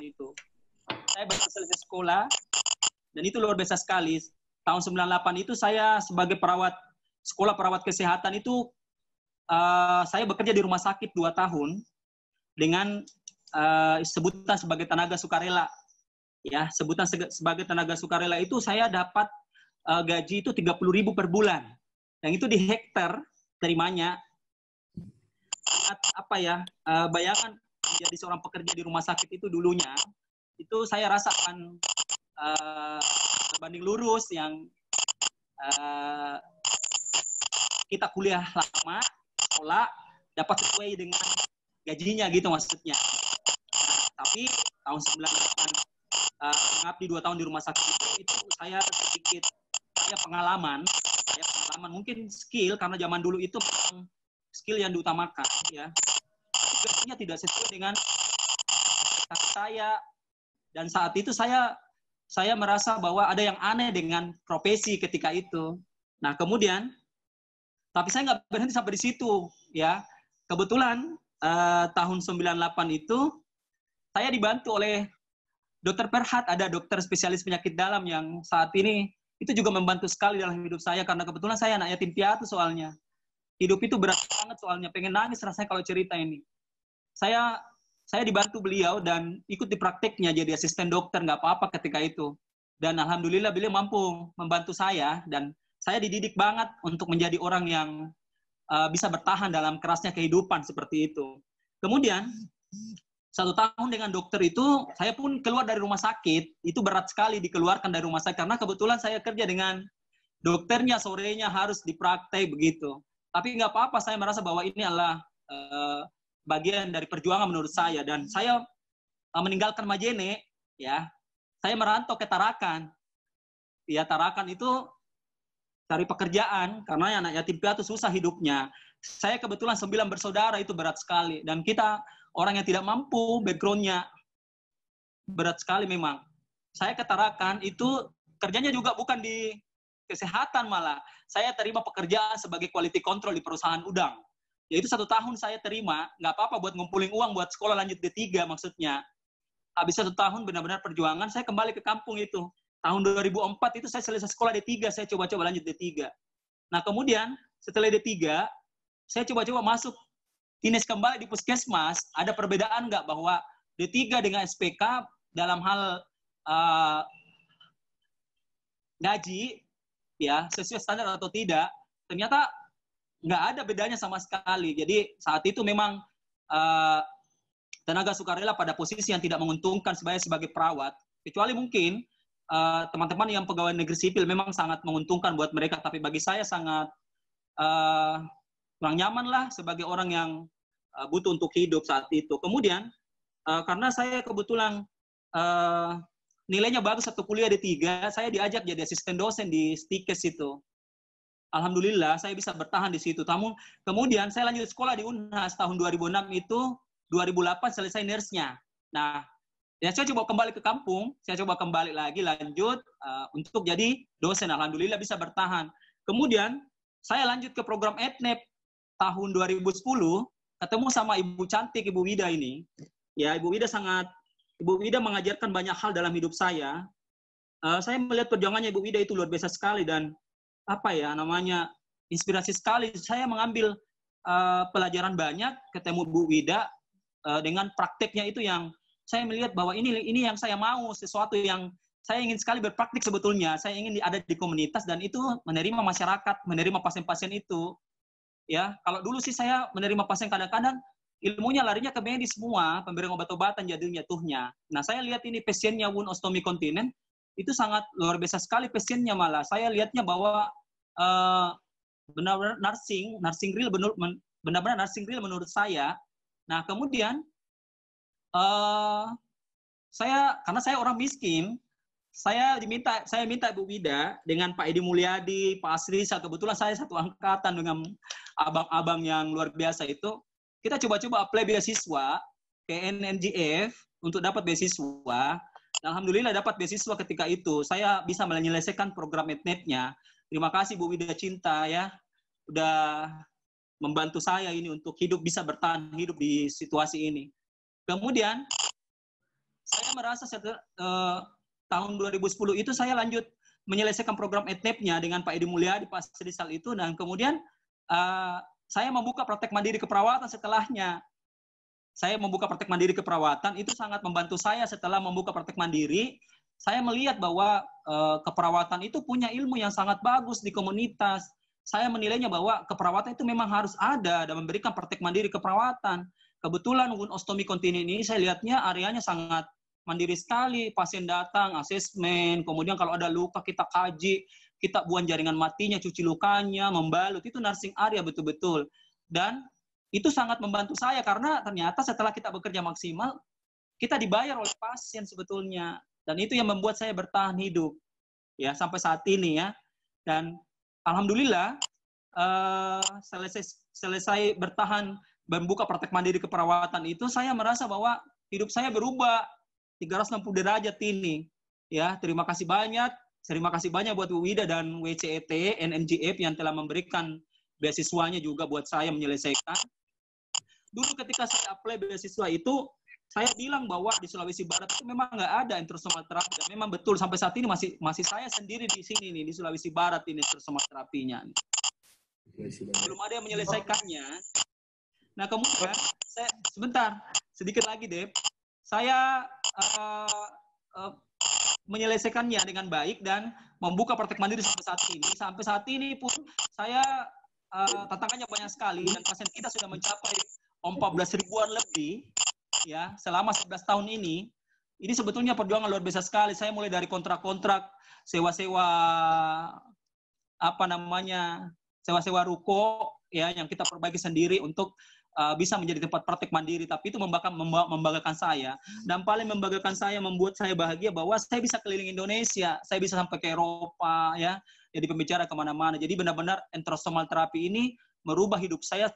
98 itu. Saya baru selesai sekolah, dan itu luar biasa sekali. Tahun 98 itu saya sebagai Sekolah Perawat Kesehatan itu, saya bekerja di rumah sakit 2 tahun, dengan sebutan sebagai tenaga sukarela. Ya, sebutan sebagai tenaga sukarela itu saya dapat gaji itu 30.000 per bulan. Yang itu di hektar terimanya. Bayangkan menjadi seorang pekerja di rumah sakit itu dulunya, itu saya rasakan berbanding lurus yang kita kuliah lama, sekolah, dapat sesuai dengan gajinya gitu maksudnya. Tapi tahun 98 mengabdi 2 tahun di rumah sakit itu saya sedikit pengalaman mungkin skill, karena zaman dulu itu skill yang diutamakan ya. Gajinya tidak sesuai dengan saya. Dan saat itu saya merasa bahwa ada yang aneh dengan profesi ketika itu. Nah kemudian, tapi saya nggak berhenti sampai di situ, ya. Kebetulan tahun 98 itu saya dibantu oleh Dr. Perhat, ada dokter spesialis penyakit dalam yang saat ini itu juga membantu sekali dalam hidup saya karena kebetulan saya anak yatim piatu soalnya. Hidup itu berat banget soalnya, pengen nangis rasanya kalau cerita ini. Saya dibantu beliau dan ikut di prakteknya jadi asisten dokter, nggak apa-apa ketika itu. Dan alhamdulillah beliau mampu membantu saya dan saya dididik banget untuk menjadi orang yang bisa bertahan dalam kerasnya kehidupan seperti itu. Kemudian 1 tahun dengan dokter itu, saya pun keluar dari rumah sakit. Itu berat sekali dikeluarkan dari rumah sakit karena kebetulan saya kerja dengan dokternya, sorenya harus dipraktek begitu. Tapi nggak apa-apa, saya merasa bahwa ini adalah bagian dari perjuangan menurut saya. Dan saya meninggalkan Majene, ya. Saya merantau ke Tarakan. Ya, Tarakan itu cari pekerjaan karena anak yatim piatu susah hidupnya. Saya kebetulan 9 bersaudara, itu berat sekali. Dan kita orang yang tidak mampu, background-nya berat sekali memang. Saya ke Tarakan itu kerjanya juga bukan di kesehatan malah. Saya terima pekerjaan sebagai quality control di perusahaan udang. Yaitu 1 tahun saya terima, nggak apa-apa buat ngumpulin uang buat sekolah lanjut D3 maksudnya. Habis 1 tahun benar-benar perjuangan, saya kembali ke kampung itu. Tahun 2004 itu saya selesai sekolah D3, saya coba-coba lanjut D3. Nah kemudian setelah D3, saya coba-coba masuk dinas kembali di puskesmas. Ada perbedaan nggak bahwa D3 dengan SPK dalam hal gaji, ya sesuai standar atau tidak? Ternyata nggak ada bedanya sama sekali. Jadi saat itu memang tenaga sukarela pada posisi yang tidak menguntungkan sebagai perawat. Kecuali mungkin teman-teman yang pegawai negeri sipil memang sangat menguntungkan buat mereka, tapi bagi saya sangat kurang nyaman lah sebagai orang yang butuh untuk hidup saat itu. Kemudian karena saya kebetulan nilainya bagus satu kuliah D3, saya diajak jadi asisten dosen di Stikes itu. Alhamdulillah saya bisa bertahan di situ. Kemudian saya lanjut sekolah di Unhas tahun 2006 itu, 2008 selesai nurse-nya. Nah, ya saya coba kembali ke kampung, saya coba kembali lagi lanjut untuk jadi dosen. Alhamdulillah bisa bertahan. Kemudian saya lanjut ke program ETNEP tahun 2010, ketemu sama Ibu Cantik, Ibu Wida ini. Ya, Ibu Wida mengajarkan banyak hal dalam hidup saya. Saya melihat perjuangannya Ibu Wida itu luar biasa sekali dan inspirasi sekali. Saya mengambil pelajaran banyak, ketemu Bu Wida dengan prakteknya itu yang saya melihat bahwa ini yang saya mau, sesuatu yang saya ingin sekali berpraktik sebetulnya. Saya ingin ada di komunitas dan itu menerima masyarakat, menerima pasien-pasien itu. Ya, kalau dulu sih saya menerima pasien kadang-kadang ilmunya larinya ke medis semua, pemberian obat-obatan jadinya tuhnya. Nah, saya lihat ini pasiennya wound ostomy continent itu sangat luar biasa sekali pasiennya malah. Saya lihatnya bahwa benar-benar nursing real benar-benar nursing real menurut saya. Nah, kemudian karena saya orang miskin, saya minta Bu Wida dengan Pak Edi Mulyadi, Pak Asrisa, kebetulan saya satu angkatan dengan abang-abang yang luar biasa itu. Kita coba-coba apply beasiswa ke NNGF untuk dapat beasiswa. Alhamdulillah dapat beasiswa ketika itu. Saya bisa menyelesaikan program ETNEP-nya. Terima kasih Bu Wida Cinta ya, udah membantu saya ini untuk bisa bertahan hidup di situasi ini. Kemudian saya merasa tahun 2010 itu saya lanjut menyelesaikan program ETNEP-nya dengan Pak Edi Mulyadi, Pak Sedisal itu, dan kemudian saya membuka praktek mandiri keperawatan setelahnya. Saya membuka praktek mandiri keperawatan, itu sangat membantu saya setelah membuka praktek mandiri. Saya melihat bahwa keperawatan itu punya ilmu yang sangat bagus di komunitas. Saya menilainya bahwa keperawatan itu memang harus ada dan memberikan praktek mandiri keperawatan. Kebetulan wound ostomy continent ini saya lihatnya areanya sangat mandiri sekali. Pasien datang, asesmen, kemudian kalau ada luka kita kaji, kita buang jaringan matinya, cuci lukanya, membalut, itu nursing area betul-betul. Dan itu sangat membantu saya karena ternyata setelah kita bekerja maksimal, kita dibayar oleh pasien sebetulnya. Dan itu yang membuat saya bertahan hidup ya sampai saat ini ya. Dan alhamdulillah selesai bertahan membuka praktek mandiri keperawatan itu, saya merasa bahwa hidup saya berubah. 360 derajat ini. Ya, terima kasih banyak. Terima kasih banyak buat Bu Wida dan WCET, NNGF yang telah memberikan beasiswanya juga buat saya menyelesaikan. Dulu ketika saya apply beasiswa itu, saya bilang bahwa di Sulawesi Barat itu memang nggak ada intersomal terapi. Memang betul sampai saat ini masih saya sendiri di sini nih di Sulawesi Barat ini intersomal terapinya. Belum ada yang menyelesaikannya. Nah kemudian saya sebentar sedikit lagi Dep, saya menyelesaikannya dengan baik dan membuka praktek mandiri sampai saat ini. Sampai saat ini pun saya tantangannya banyak sekali dan pasien kita sudah mencapai 14 ribuan lebih. Ya, selama 11 tahun ini sebetulnya perjuangan luar biasa sekali. Saya mulai dari kontrak-kontrak, sewa-sewa sewa-sewa ruko ya yang kita perbaiki sendiri untuk bisa menjadi tempat praktek mandiri. Tapi itu membanggakan saya dan paling membanggakan saya, membuat saya bahagia bahwa saya bisa keliling Indonesia, saya bisa sampai ke Eropa ya, jadi pembicara kemana-mana. Jadi benar-benar intersomal terapi ini merubah hidup saya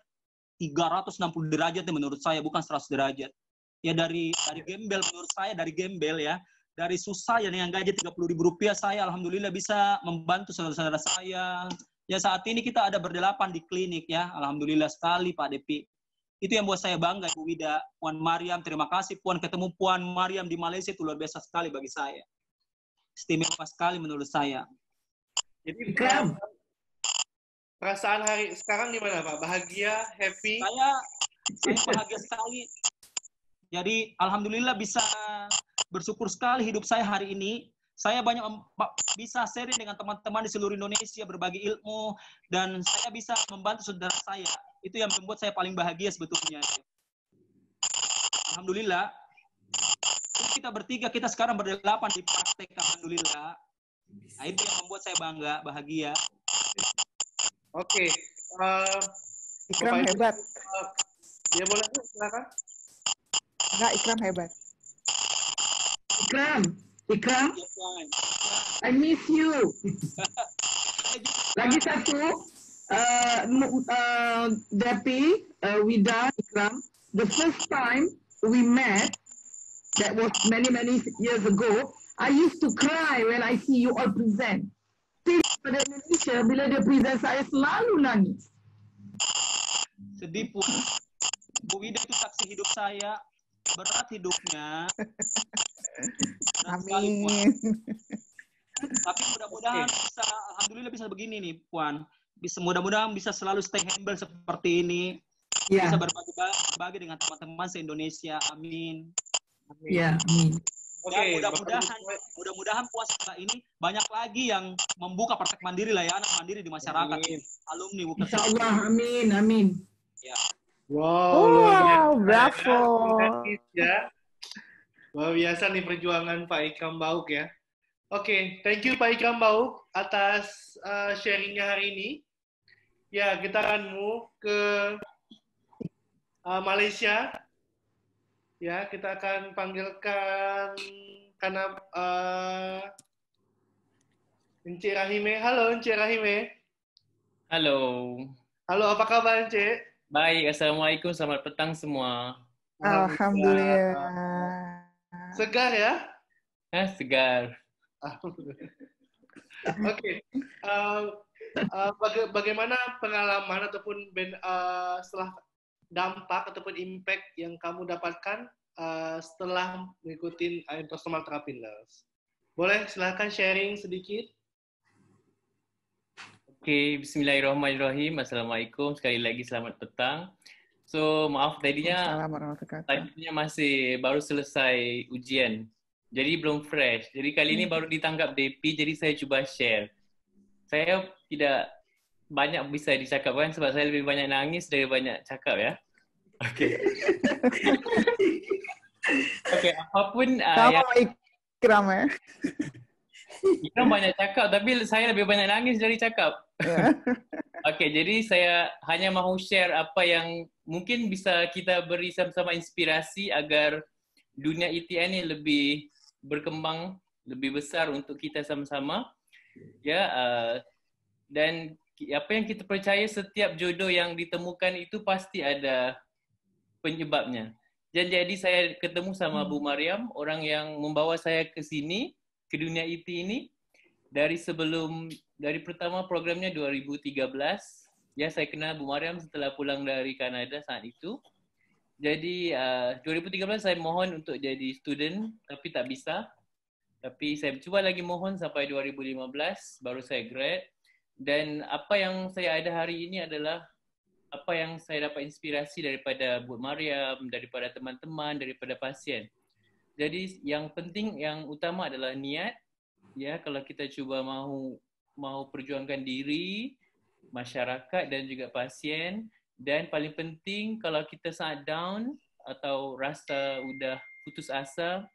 360 derajat menurut saya, bukan 100 derajat. Ya dari gembel menurut saya, dari gembel ya, dari susah yang gaji 30.000 rupiah, saya alhamdulillah bisa membantu saudara-saudara saya. Ya saat ini kita ada berdelapan di klinik ya, alhamdulillah sekali Pak Depi. Itu yang buat saya bangga Bu Wida, Puan Mariam, terima kasih Puan, ketemu Puan Mariam di Malaysia itu luar biasa sekali bagi saya. Istimewa sekali menurut saya. Jadi perasaan hari sekarang gimana Pak? Bahagia, happy? Saya bahagia sekali. Jadi alhamdulillah bisa bersyukur sekali hidup saya hari ini. Saya banyak bisa sharing dengan teman-teman di seluruh Indonesia, berbagi ilmu, dan saya bisa membantu saudara saya. Itu yang membuat saya paling bahagia sebetulnya. Alhamdulillah. Kita bertiga, kita sekarang berdelapan di praktek, alhamdulillah. Nah, itu yang membuat saya bangga, bahagia. Oke. Ikram hebat. Ya boleh, silakan. Enggak, Ikram hebat. Ikram, I miss you. Lagi satu, Depi, Wida, Ikram, the first time we met, that was many years ago, I used to cry when I see you all present. Pada Indonesia, bila dia present, saya selalu nangis. Sedih pun. Bu Wida itu saksi hidup saya. Berat hidupnya. Amin. Tapi mudah-mudahan bisa, alhamdulillah bisa begini nih Puan. Mudah-mudahan bisa selalu stay humble seperti ini. Ya. Bisa berbagi dengan teman-teman se-Indonesia. Amin. Ya, amin. Okay, mudah-mudahan puasa ini banyak lagi yang membuka praktek mandiri, layanan mandiri di masyarakat. Amin. Alumni bukan. Insyaallah, amin. Ya. Wow, bravo. Ya. Luar biasa nih perjuangan Pak Ikram Bauk ya. Oke, thank you Pak Ikram Bauk atas sharingnya hari ini. Ya, kita akan move ke Malaysia. Ya, kita akan panggilkan karena Encik Rahime. Halo Encik Rahime. Halo. Halo, apa kabar Encik? Baik, Assalamualaikum, selamat petang semua. Alhamdulillah. Segar ya? Segar. Oke. Bagaimana pengalaman ataupun setelah dampak ataupun impact yang kamu dapatkan setelah mengikuti intersomal therapy nurse? Boleh silakan sharing sedikit. Oke, bismillahirrahmanirrahim. Assalamualaikum, sekali lagi selamat petang. So, maaf tadinya masih baru selesai ujian. Jadi belum fresh. Jadi kali ini baru ditangkap DP, jadi saya coba share. Saya tidak banyak bisa dicakapkan sebab saya lebih banyak nangis dari banyak cakap ya. Oke. Oke, apapun yang Ikram ya. Ikram banyak cakap, tapi saya lebih banyak nangis dari cakap. Oke, jadi saya hanya mahu share apa yang mungkin bisa kita beri sama-sama inspirasi agar dunia ITN ini lebih berkembang, lebih besar untuk kita sama-sama. Ya, dan apa yang kita percaya, setiap jodoh yang ditemukan itu pasti ada penyebabnya. Dan jadi saya ketemu sama Bu Mariam, orang yang membawa saya ke sini, ke dunia IT ini. Dari pertama programnya 2013, ya saya kenal Bu Mariam setelah pulang dari Kanada saat itu. Jadi 2013 saya mohon untuk jadi student, tapi tak bisa. Tapi saya cuba lagi mohon sampai 2015, baru saya grad. Dan apa yang saya ada hari ini adalah apa yang saya dapat inspirasi daripada Bu Mariam, daripada teman-teman, daripada pasien. Jadi yang penting, yang utama adalah niat. Ya, kalau kita cuba mau perjuangkan diri, masyarakat dan juga pasien. Dan paling penting, kalau kita sangat down atau rasa udah putus asa,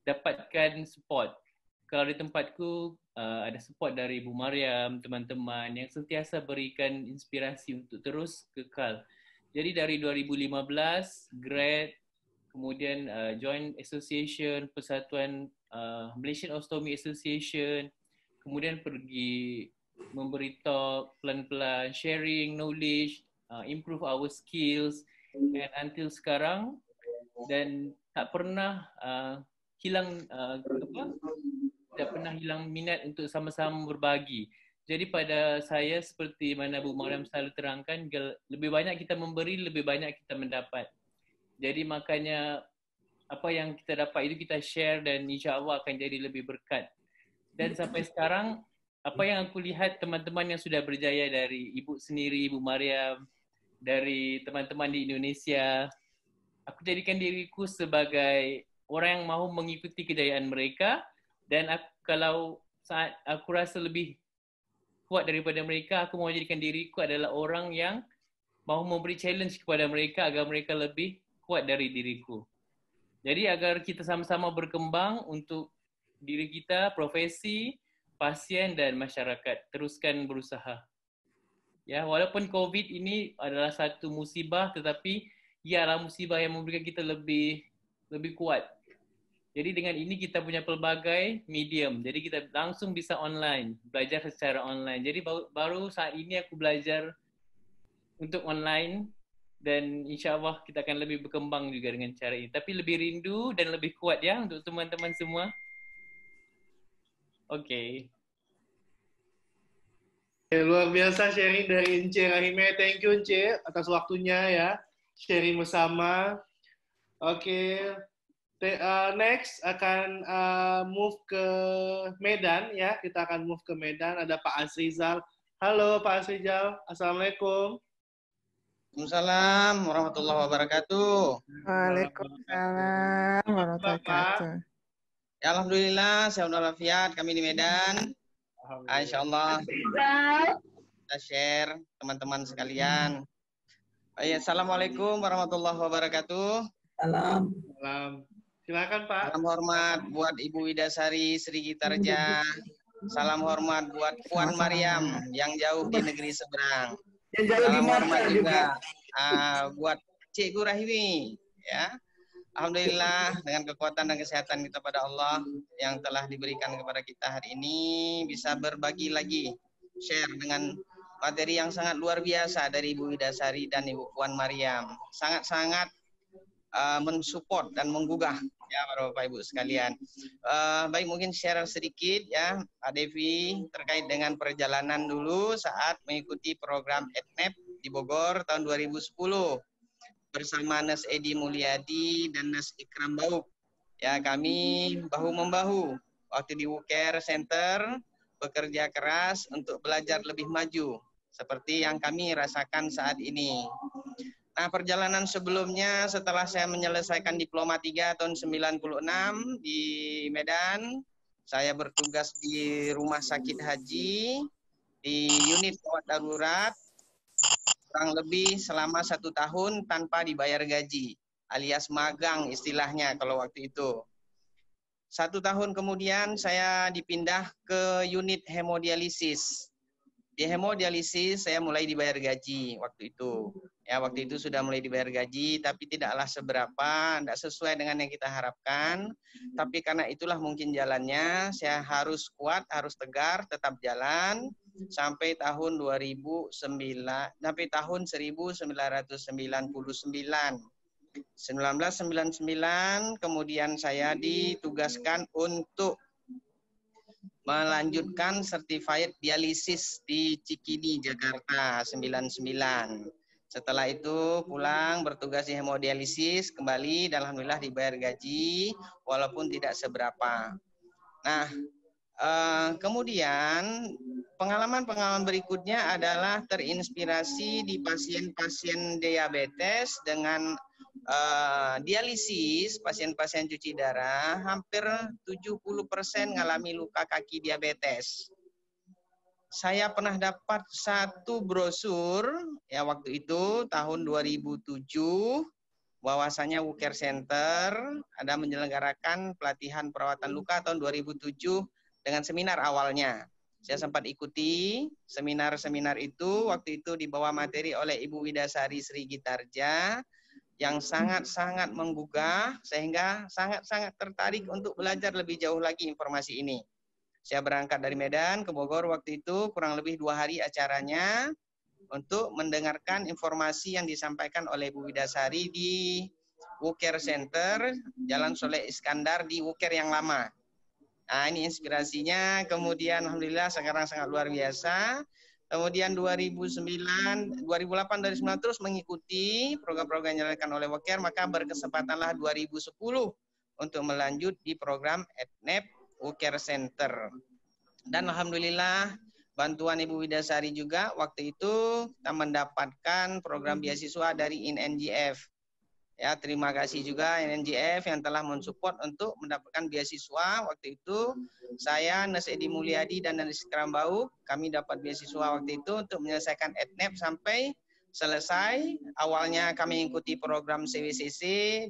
dapatkan support. Kalau di tempatku ada support dari Bu Mariam, teman-teman yang sentiasa berikan inspirasi untuk terus kekal. Jadi dari 2015 grad, kemudian join association, Persatuan Malaysian Ostomy Association, kemudian pergi memberi talk pelan-pelan, sharing knowledge, improve our skills, and until sekarang, dan tak pernah tidak pernah hilang minat untuk sama-sama berbagi. Jadi pada saya, seperti mana Bu Mariam selalu terangkan, lebih banyak kita memberi, lebih banyak kita mendapat. Jadi makanya apa yang kita dapat itu kita share dan insya Allah akan jadi lebih berkat. Dan sampai sekarang, apa yang aku lihat teman-teman yang sudah berjaya, dari Ibu sendiri, Bu Mariam, dari teman-teman di Indonesia, aku jadikan diriku sebagai orang yang mahu mengikuti kejayaan mereka. Dan kalau saat aku rasa lebih kuat daripada mereka, aku mau jadikan diriku adalah orang yang mahu memberi challenge kepada mereka agar mereka lebih kuat dari diriku. Jadi agar kita sama-sama berkembang untuk diri kita, profesi, pasien dan masyarakat. Teruskan berusaha. Ya, walaupun COVID ini adalah satu musibah, tetapi ialah musibah yang memberikan kita lebih kuat. Jadi dengan ini kita punya pelbagai medium. Jadi kita langsung bisa online, belajar secara online. Jadi baru saat ini aku belajar untuk online, dan insya Allah kita akan lebih berkembang juga dengan cara ini. Tapi lebih rindu dan lebih kuat ya untuk teman-teman semua. Oke. Luar biasa sharing dari Ence Rahime. Thank you Ence atas waktunya ya. Sharing bersama. Oke. Next akan move ke Medan ya. Kita akan move ke Medan. Ada Pak Asrizal. Halo Pak Asrizal. Assalamualaikum. Waalaikumsalam warahmatullahi wabarakatuh. Waalaikumsalam warahmatullahi wabarakatuh. Ya, alhamdulillah sehat walafiat kami di Medan. Insyaallah kita share teman-teman sekalian. Assalamualaikum warahmatullahi wabarakatuh. Salam. Silakan Pak. Salam hormat buat Ibu Widasari Sri Gitarja. Salam hormat buat Puan Mariam yang jauh di negeri seberang. Salam hormat juga buat Cikgu Rahimi ya. Alhamdulillah dengan kekuatan dan kesehatan kita pada Allah yang telah diberikan kepada kita hari ini, bisa berbagi lagi, share dengan materi yang sangat luar biasa dari Ibu Widasari dan Ibu Puan Mariam. Sangat-sangat mensupport dan menggugah ya para Bapak Ibu sekalian. Baik, mungkin share sedikit ya Pak Devi terkait dengan perjalanan dulu saat mengikuti program EdNEP di Bogor tahun 2010 bersama Nes Edi Mulyadi dan Nes Ikram Bauk. Ya, kami bahu-membahu waktu di WUCARE Center bekerja keras untuk belajar lebih maju seperti yang kami rasakan saat ini. Nah, perjalanan sebelumnya setelah saya menyelesaikan Diploma 3 tahun 96 di Medan, saya bertugas di Rumah Sakit Haji, di unit gawat darurat, kurang lebih selama 1 tahun tanpa dibayar gaji, alias magang istilahnya kalau waktu itu. 1 tahun kemudian saya dipindah ke unit hemodialisis. Di hemodialisis saya mulai dibayar gaji waktu itu. Ya, waktu itu sudah mulai dibayar gaji, tapi tidaklah seberapa, tidak sesuai dengan yang kita harapkan. Tapi karena itulah mungkin jalannya, saya harus kuat, harus tegar, tetap jalan sampai tahun 2009, sampai tahun 1999. 1999 kemudian saya ditugaskan untuk melanjutkan certified dialisis di Cikini, Jakarta 99. Setelah itu pulang bertugas di hemodialisis kembali dan alhamdulillah dibayar gaji walaupun tidak seberapa. Nah, kemudian pengalaman-pengalaman berikutnya adalah terinspirasi di pasien-pasien diabetes dengan dialisis, pasien-pasien cuci darah, hampir 70% mengalami luka kaki diabetes. Saya pernah dapat satu brosur, ya waktu itu tahun 2007, bahwasanya WUCare Center ada menyelenggarakan pelatihan perawatan luka tahun 2007 dengan seminar awalnya. Saya sempat ikuti seminar-seminar itu, waktu itu dibawa materi oleh Ibu Widasari Sri Gitarja, yang sangat-sangat menggugah sehingga sangat-sangat tertarik untuk belajar lebih jauh lagi informasi ini. Saya berangkat dari Medan ke Bogor waktu itu kurang lebih 2 hari acaranya untuk mendengarkan informasi yang disampaikan oleh Bu Widasari di WUCare Center Jalan Soleh Iskandar di WUCare yang lama. Nah, ini inspirasinya. Kemudian alhamdulillah sekarang sangat luar biasa. Kemudian 2008 dari 2009 terus mengikuti program-program yang dilakukan oleh WUCare, maka berkesempatanlah 2010 untuk melanjut di program EdNep WUCare Center. Dan alhamdulillah bantuan Ibu Widasari juga waktu itu kita mendapatkan program beasiswa dari INNJF. Ya, terima kasih juga INNJF yang telah mensupport untuk mendapatkan beasiswa. Waktu itu saya, Nes Edi Mulyadi dan Nes Krambau, kami dapat beasiswa waktu itu untuk menyelesaikan EdNep sampai selesai. Awalnya kami ikuti program CWCC,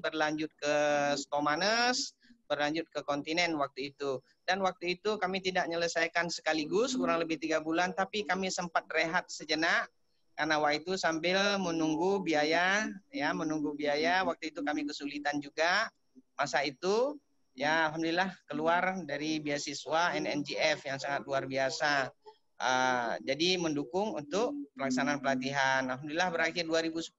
berlanjut ke Stomanes, berlanjut ke kontinen waktu itu. Dan waktu itu kami tidak menyelesaikan sekaligus, kurang lebih 3 bulan, tapi kami sempat rehat sejenak, karena waktu itu sambil menunggu biaya, ya menunggu biaya. Waktu itu kami kesulitan juga masa itu, ya alhamdulillah keluar dari beasiswa INNJF yang sangat luar biasa. Jadi mendukung untuk pelaksanaan pelatihan. Alhamdulillah berakhir 2010,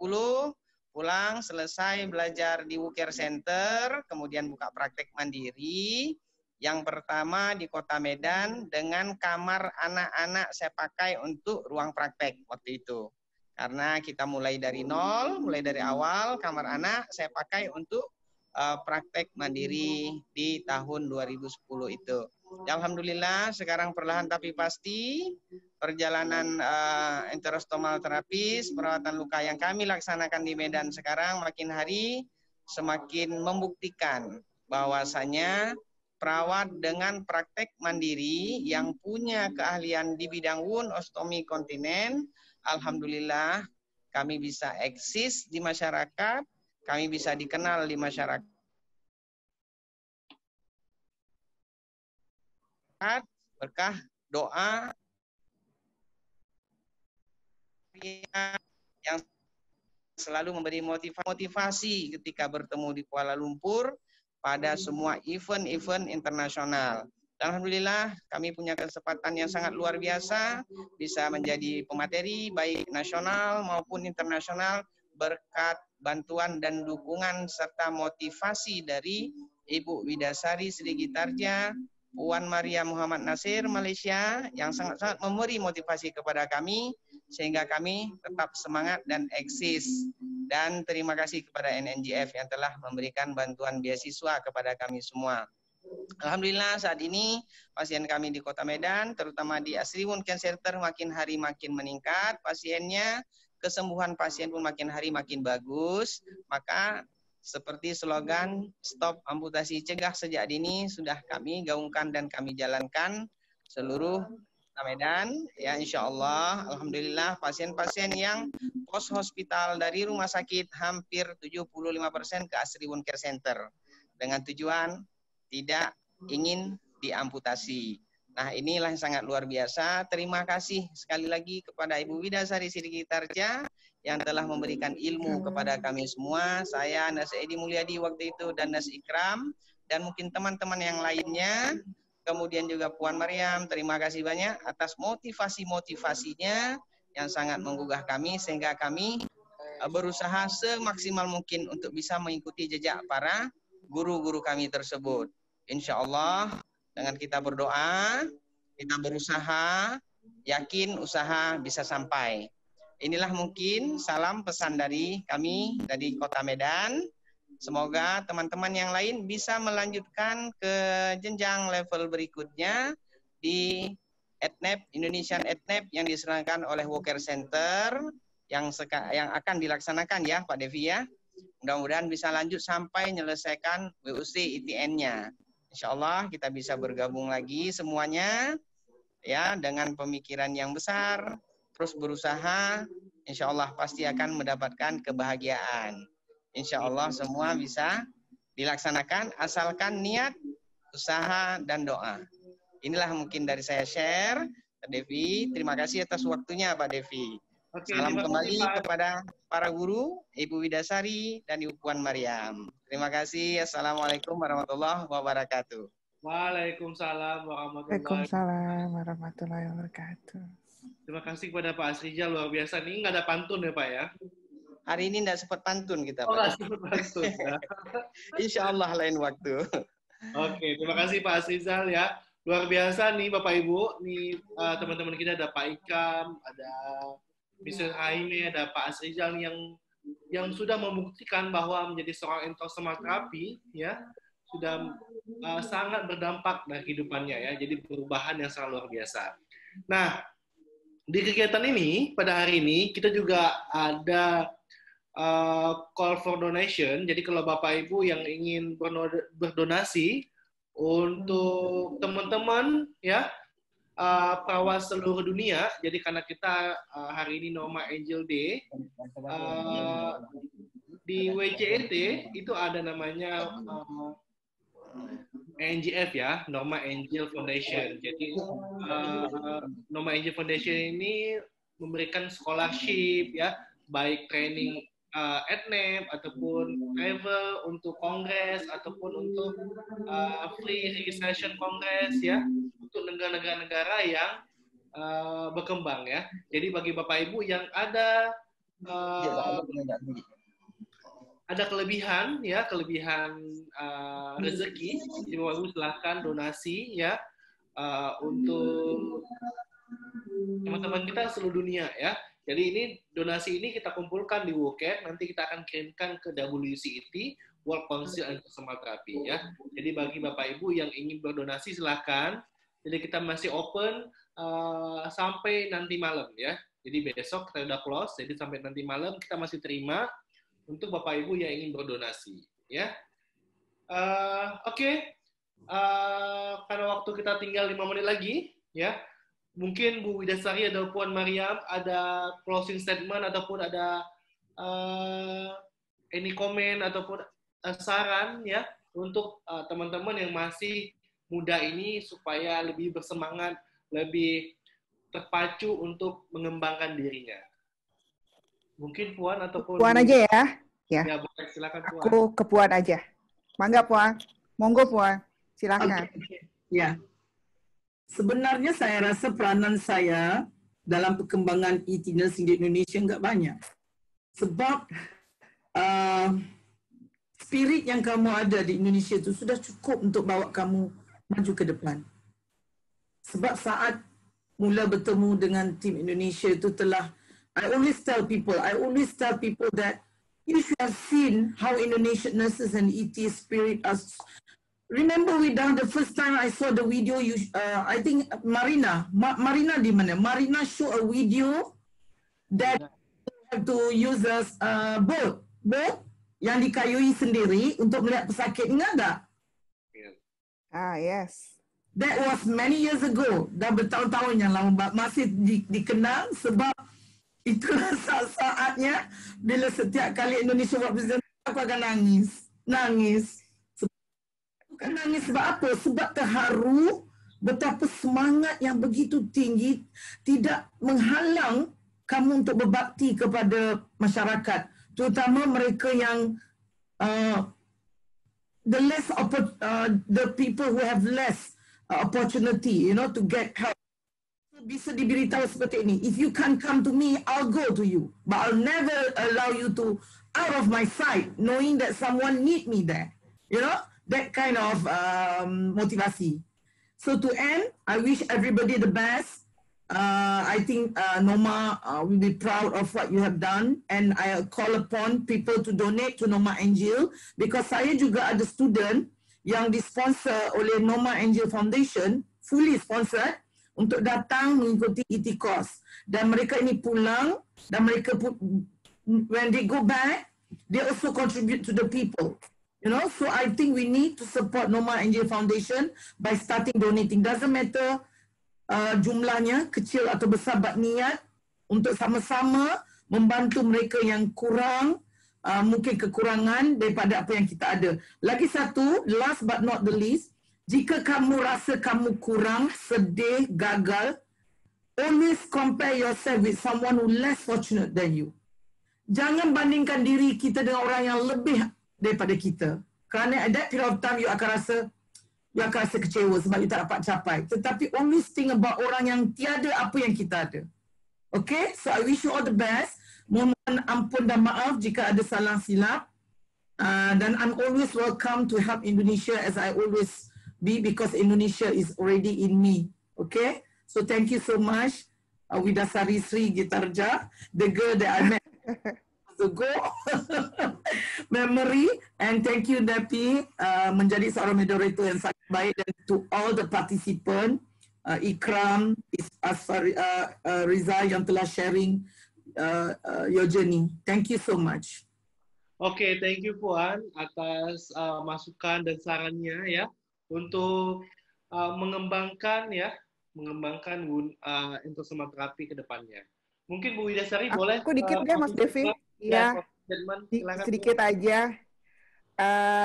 pulang selesai belajar di WUCare Center, kemudian buka praktek mandiri. Yang pertama di Kota Medan dengan kamar anak-anak saya pakai untuk ruang praktek waktu itu. Karena kita mulai dari nol, mulai dari awal, kamar anak saya pakai untuk praktek mandiri di tahun 2010 itu. Ya, alhamdulillah sekarang perlahan tapi pasti perjalanan enterostomal terapis, perawatan luka yang kami laksanakan di Medan sekarang makin hari semakin membuktikan bahwasanya perawat dengan praktek mandiri yang punya keahlian di bidang wound ostomi kontinen, alhamdulillah kami bisa eksis di masyarakat, kami bisa dikenal di masyarakat. Berkah doa yang selalu memberi motivasi ketika bertemu di Kuala Lumpur pada semua event-event internasional. Dan alhamdulillah kami punya kesempatan yang sangat luar biasa bisa menjadi pemateri baik nasional maupun internasional berkat bantuan dan dukungan serta motivasi dari Ibu Widasari Sri Gitarja, Puan Maria Muhammad Nasir Malaysia yang sangat-sangat memberi motivasi kepada kami sehingga kami tetap semangat dan eksis. Dan terima kasih kepada INNJF yang telah memberikan bantuan beasiswa kepada kami semua. Alhamdulillah saat ini pasien kami di Kota Medan, terutama di Asri WUCare Center makin hari makin meningkat pasiennya, kesembuhan pasien pun makin hari makin bagus. Maka seperti slogan Stop Amputasi Cegah Sejak Dini sudah kami gaungkan dan kami jalankan seluruh Medan, ya insya Allah, alhamdulillah pasien-pasien yang pos hospital dari rumah sakit hampir 75% ke Asri WUCare Center dengan tujuan tidak ingin diamputasi. Nah inilah yang sangat luar biasa. Terima kasih sekali lagi kepada Ibu Widasari Sri Gitarja yang telah memberikan ilmu kepada kami semua. Saya, Nes Edi Mulyadi waktu itu dan Nes Ikram dan mungkin teman-teman yang lainnya. Kemudian juga Puan Maryam, terima kasih banyak atas motivasi-motivasinya yang sangat menggugah kami sehingga kami berusaha semaksimal mungkin untuk bisa mengikuti jejak para guru-guru kami tersebut. Insya Allah dengan kita berdoa, kita berusaha, yakin usaha bisa sampai. Inilah mungkin salam pesan dari kami dari Kota Medan. Semoga teman-teman yang lain bisa melanjutkan ke jenjang level berikutnya di EdNep, Indonesian EdNep yang diselenggarakan oleh Walker Center yang akan dilaksanakan ya Pak Devi ya. Mudah-mudahan bisa lanjut sampai menyelesaikan WUC ITN-nya. Insya Allah kita bisa bergabung lagi semuanya ya dengan pemikiran yang besar, terus berusaha, insya Allah pasti akan mendapatkan kebahagiaan. Insya Allah semua bisa dilaksanakan asalkan niat, usaha, dan doa. Inilah mungkin dari saya share, Pak Devi. Terima kasih atas waktunya Pak Devi. Oke, salam kembali kasih, kepada para guru, Ibu Widasari dan Ibu Puan Mariam. Terima kasih. Assalamualaikum warahmatullahi wabarakatuh. Waalaikumsalam warahmatullahi wabarakatuh. Terima kasih kepada Pak Asrijal, luar biasa. Ini nggak ada pantun ya Pak ya? Hari ini nggak sempat pantun kita. Oh, nggak sempat pantun ya. Insya Allah lain waktu. Oke, terima kasih Pak Asrijal ya. Luar biasa nih Bapak Ibu. Nih teman-teman kita ada Pak Ikam, ada Mr. Haime, ada Pak Asrijal yang sudah membuktikan bahwa menjadi seorang endorsement terapi ya sudah sangat berdampak dari kehidupannya ya. Jadi perubahan yang sangat luar biasa. Nah, di kegiatan ini pada hari ini kita juga ada call for donation. Jadi kalau Bapak Ibu yang ingin berdonasi untuk teman-teman ya perawat seluruh dunia. Jadi karena kita hari ini Norma Angel Day di WCET itu ada namanya NGF ya, Norma Angel Foundation. Jadi Norma Angel Foundation ini memberikan scholarship ya, baik training EdNep ataupun travel untuk kongres ataupun untuk free registration kongres ya untuk negara-negara yang berkembang ya. Jadi bagi Bapak Ibu yang ada kelebihan ya, kelebihan rezeki, jadi Bapak Ibu silahkan donasi ya untuk teman-teman kita seluruh dunia ya. Jadi ini donasi ini kita kumpulkan di WOCAT, nanti kita akan kirimkan ke WCET, World Council on Endorsement Therapy ya. Jadi bagi Bapak Ibu yang ingin berdonasi silahkan. Jadi kita masih open sampai nanti malam ya. Jadi besok kita udah close, jadi sampai nanti malam kita masih terima untuk Bapak Ibu yang ingin berdonasi ya. Oke. Karena waktu kita tinggal 5 menit lagi ya. Mungkin Bu Widasari atau Puan Mariam ada closing statement ataupun ada any komen ataupun saran ya untuk teman-teman yang masih muda ini supaya lebih bersemangat, lebih terpacu untuk mengembangkan dirinya. Mungkin Puan ataupun Puan aja ya. Ya. Ya, boleh, silakan Puan. Aku ke Puan aja. Mangga Puan. Monggo Puan. Silakan. Okay. Ya. Sebenarnya saya rasa peranan saya dalam perkembangan e-nursing di Indonesia enggak banyak. Sebab spirit yang kamu ada di Indonesia itu sudah cukup untuk bawa kamu maju ke depan. Sebab saat mula bertemu dengan tim Indonesia itu telah, I always tell people that you should have seen how Indonesian nurses and ET spirit us. Remember the first time I saw the video, I think Marina di mana? Marina show a video that have to use a boat yang dikayui sendiri untuk melihat pesakit. Ingat tak? Yes. That was many years ago. Dah bertahun-tahun yang lama, masih dikenal sebab itulah saat-saatnya bila setiap kali Indonesia buat presentasi aku akan nangis. Bukan nangis sebab apa? Sebab terharu betapa semangat yang begitu tinggi tidak menghalang kamu untuk berbakti kepada masyarakat. Terutama mereka yang the people who have less opportunity, to get help. bisa diberitahu seperti ini. If you can't come to me, I'll go to you. But I'll never allow you to out of my sight, knowing that someone need me there. You know, that kind of motivasi. So to end, I wish everybody the best. I think Noma will be proud of what you have done, and I call upon people to donate to Noma Angel, because saya juga ada student yang disponsor oleh Noma Angel Foundation, fully sponsored, untuk datang mengikuti ET course. Dan mereka ini pulang, dan mereka when they go back, they also contribute to the people. You know, so I think we need to support Noma Angel Foundation by starting donating. Doesn't matter jumlahnya kecil atau besar, buat niat untuk sama-sama membantu mereka yang kurang, mungkin kekurangan daripada apa yang kita ada. Lagi satu, last but not the least, jika kamu rasa kamu kurang, sedih, gagal, always compare yourself with someone who less fortunate than you. Jangan bandingkan diri kita dengan orang yang lebih daripada kita. Kerana at that period of time, you akan rasa kecewa sebab you tak dapat capai. Tetapi always think about orang yang tiada apa yang kita ada. Okay? So I wish you all the best. Mohon ampun dan maaf jika ada salah silap. Dan I'm always welcome to help Indonesia as I always be, because Indonesia is already in me. Okay? So thank you so much, Widasari Sri Gitarja, the girl that I met ago. Memory, and thank you Napi, menjadi seorang moderator yang sangat baik, dan to all the participant, Ikram, Asfar, Riza yang telah sharing your journey. Thank you so much. Okay, thank you Puan atas masukan dan sarannya ya untuk mengembangkan interestoma terapi ke depannya. Mungkin Bu Widasari boleh? Aku dikit deh Mas Devi. Iya, sedikit aja.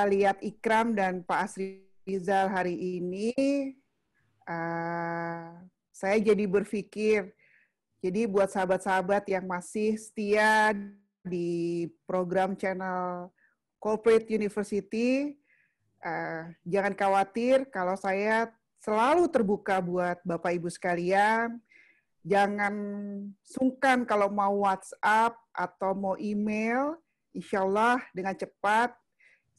Lihat Ikram dan Pak Asri Rizal hari ini, saya jadi berpikir, jadi buat sahabat-sahabat yang masih setia di program channel Corporate University, jangan khawatir kalau saya selalu terbuka buat Bapak Ibu sekalian. Jangan sungkan kalau mau WhatsApp atau mau email, insya Allah dengan cepat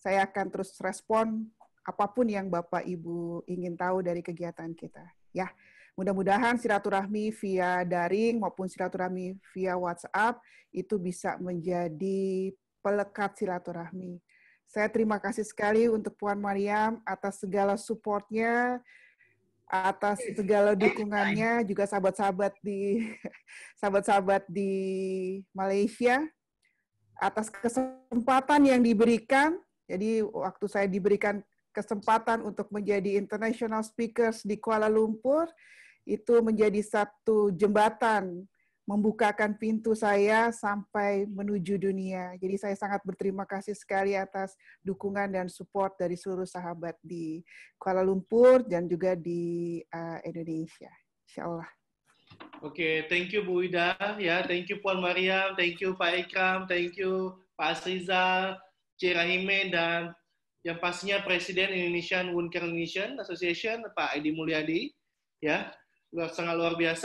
saya akan terus respon apapun yang Bapak Ibu ingin tahu dari kegiatan kita. Ya, mudah-mudahan silaturahmi via daring maupun silaturahmi via WhatsApp itu bisa menjadi pelekat silaturahmi. Saya terima kasih sekali untuk Puan Mariam atas segala support-nya, atas segala dukungannya, juga sahabat-sahabat di Malaysia, atas kesempatan yang diberikan. Jadi waktu saya diberikan kesempatan untuk menjadi international speakers di Kuala Lumpur, itu menjadi satu jembatan membukakan pintu saya sampai menuju dunia. Jadi saya sangat berterima kasih sekali atas dukungan dan support dari seluruh sahabat di Kuala Lumpur dan juga di Indonesia. Insyaallah. Oke, thank you Bu Ida, ya, thank you Puan Mariam, thank you Pak Ikram, thank you Pak Asrizal, Cik Rahime, dan yang pastinya Presiden Indonesian Wound Care Association, Pak Edi Mulyadi, ya, sangat luar biasa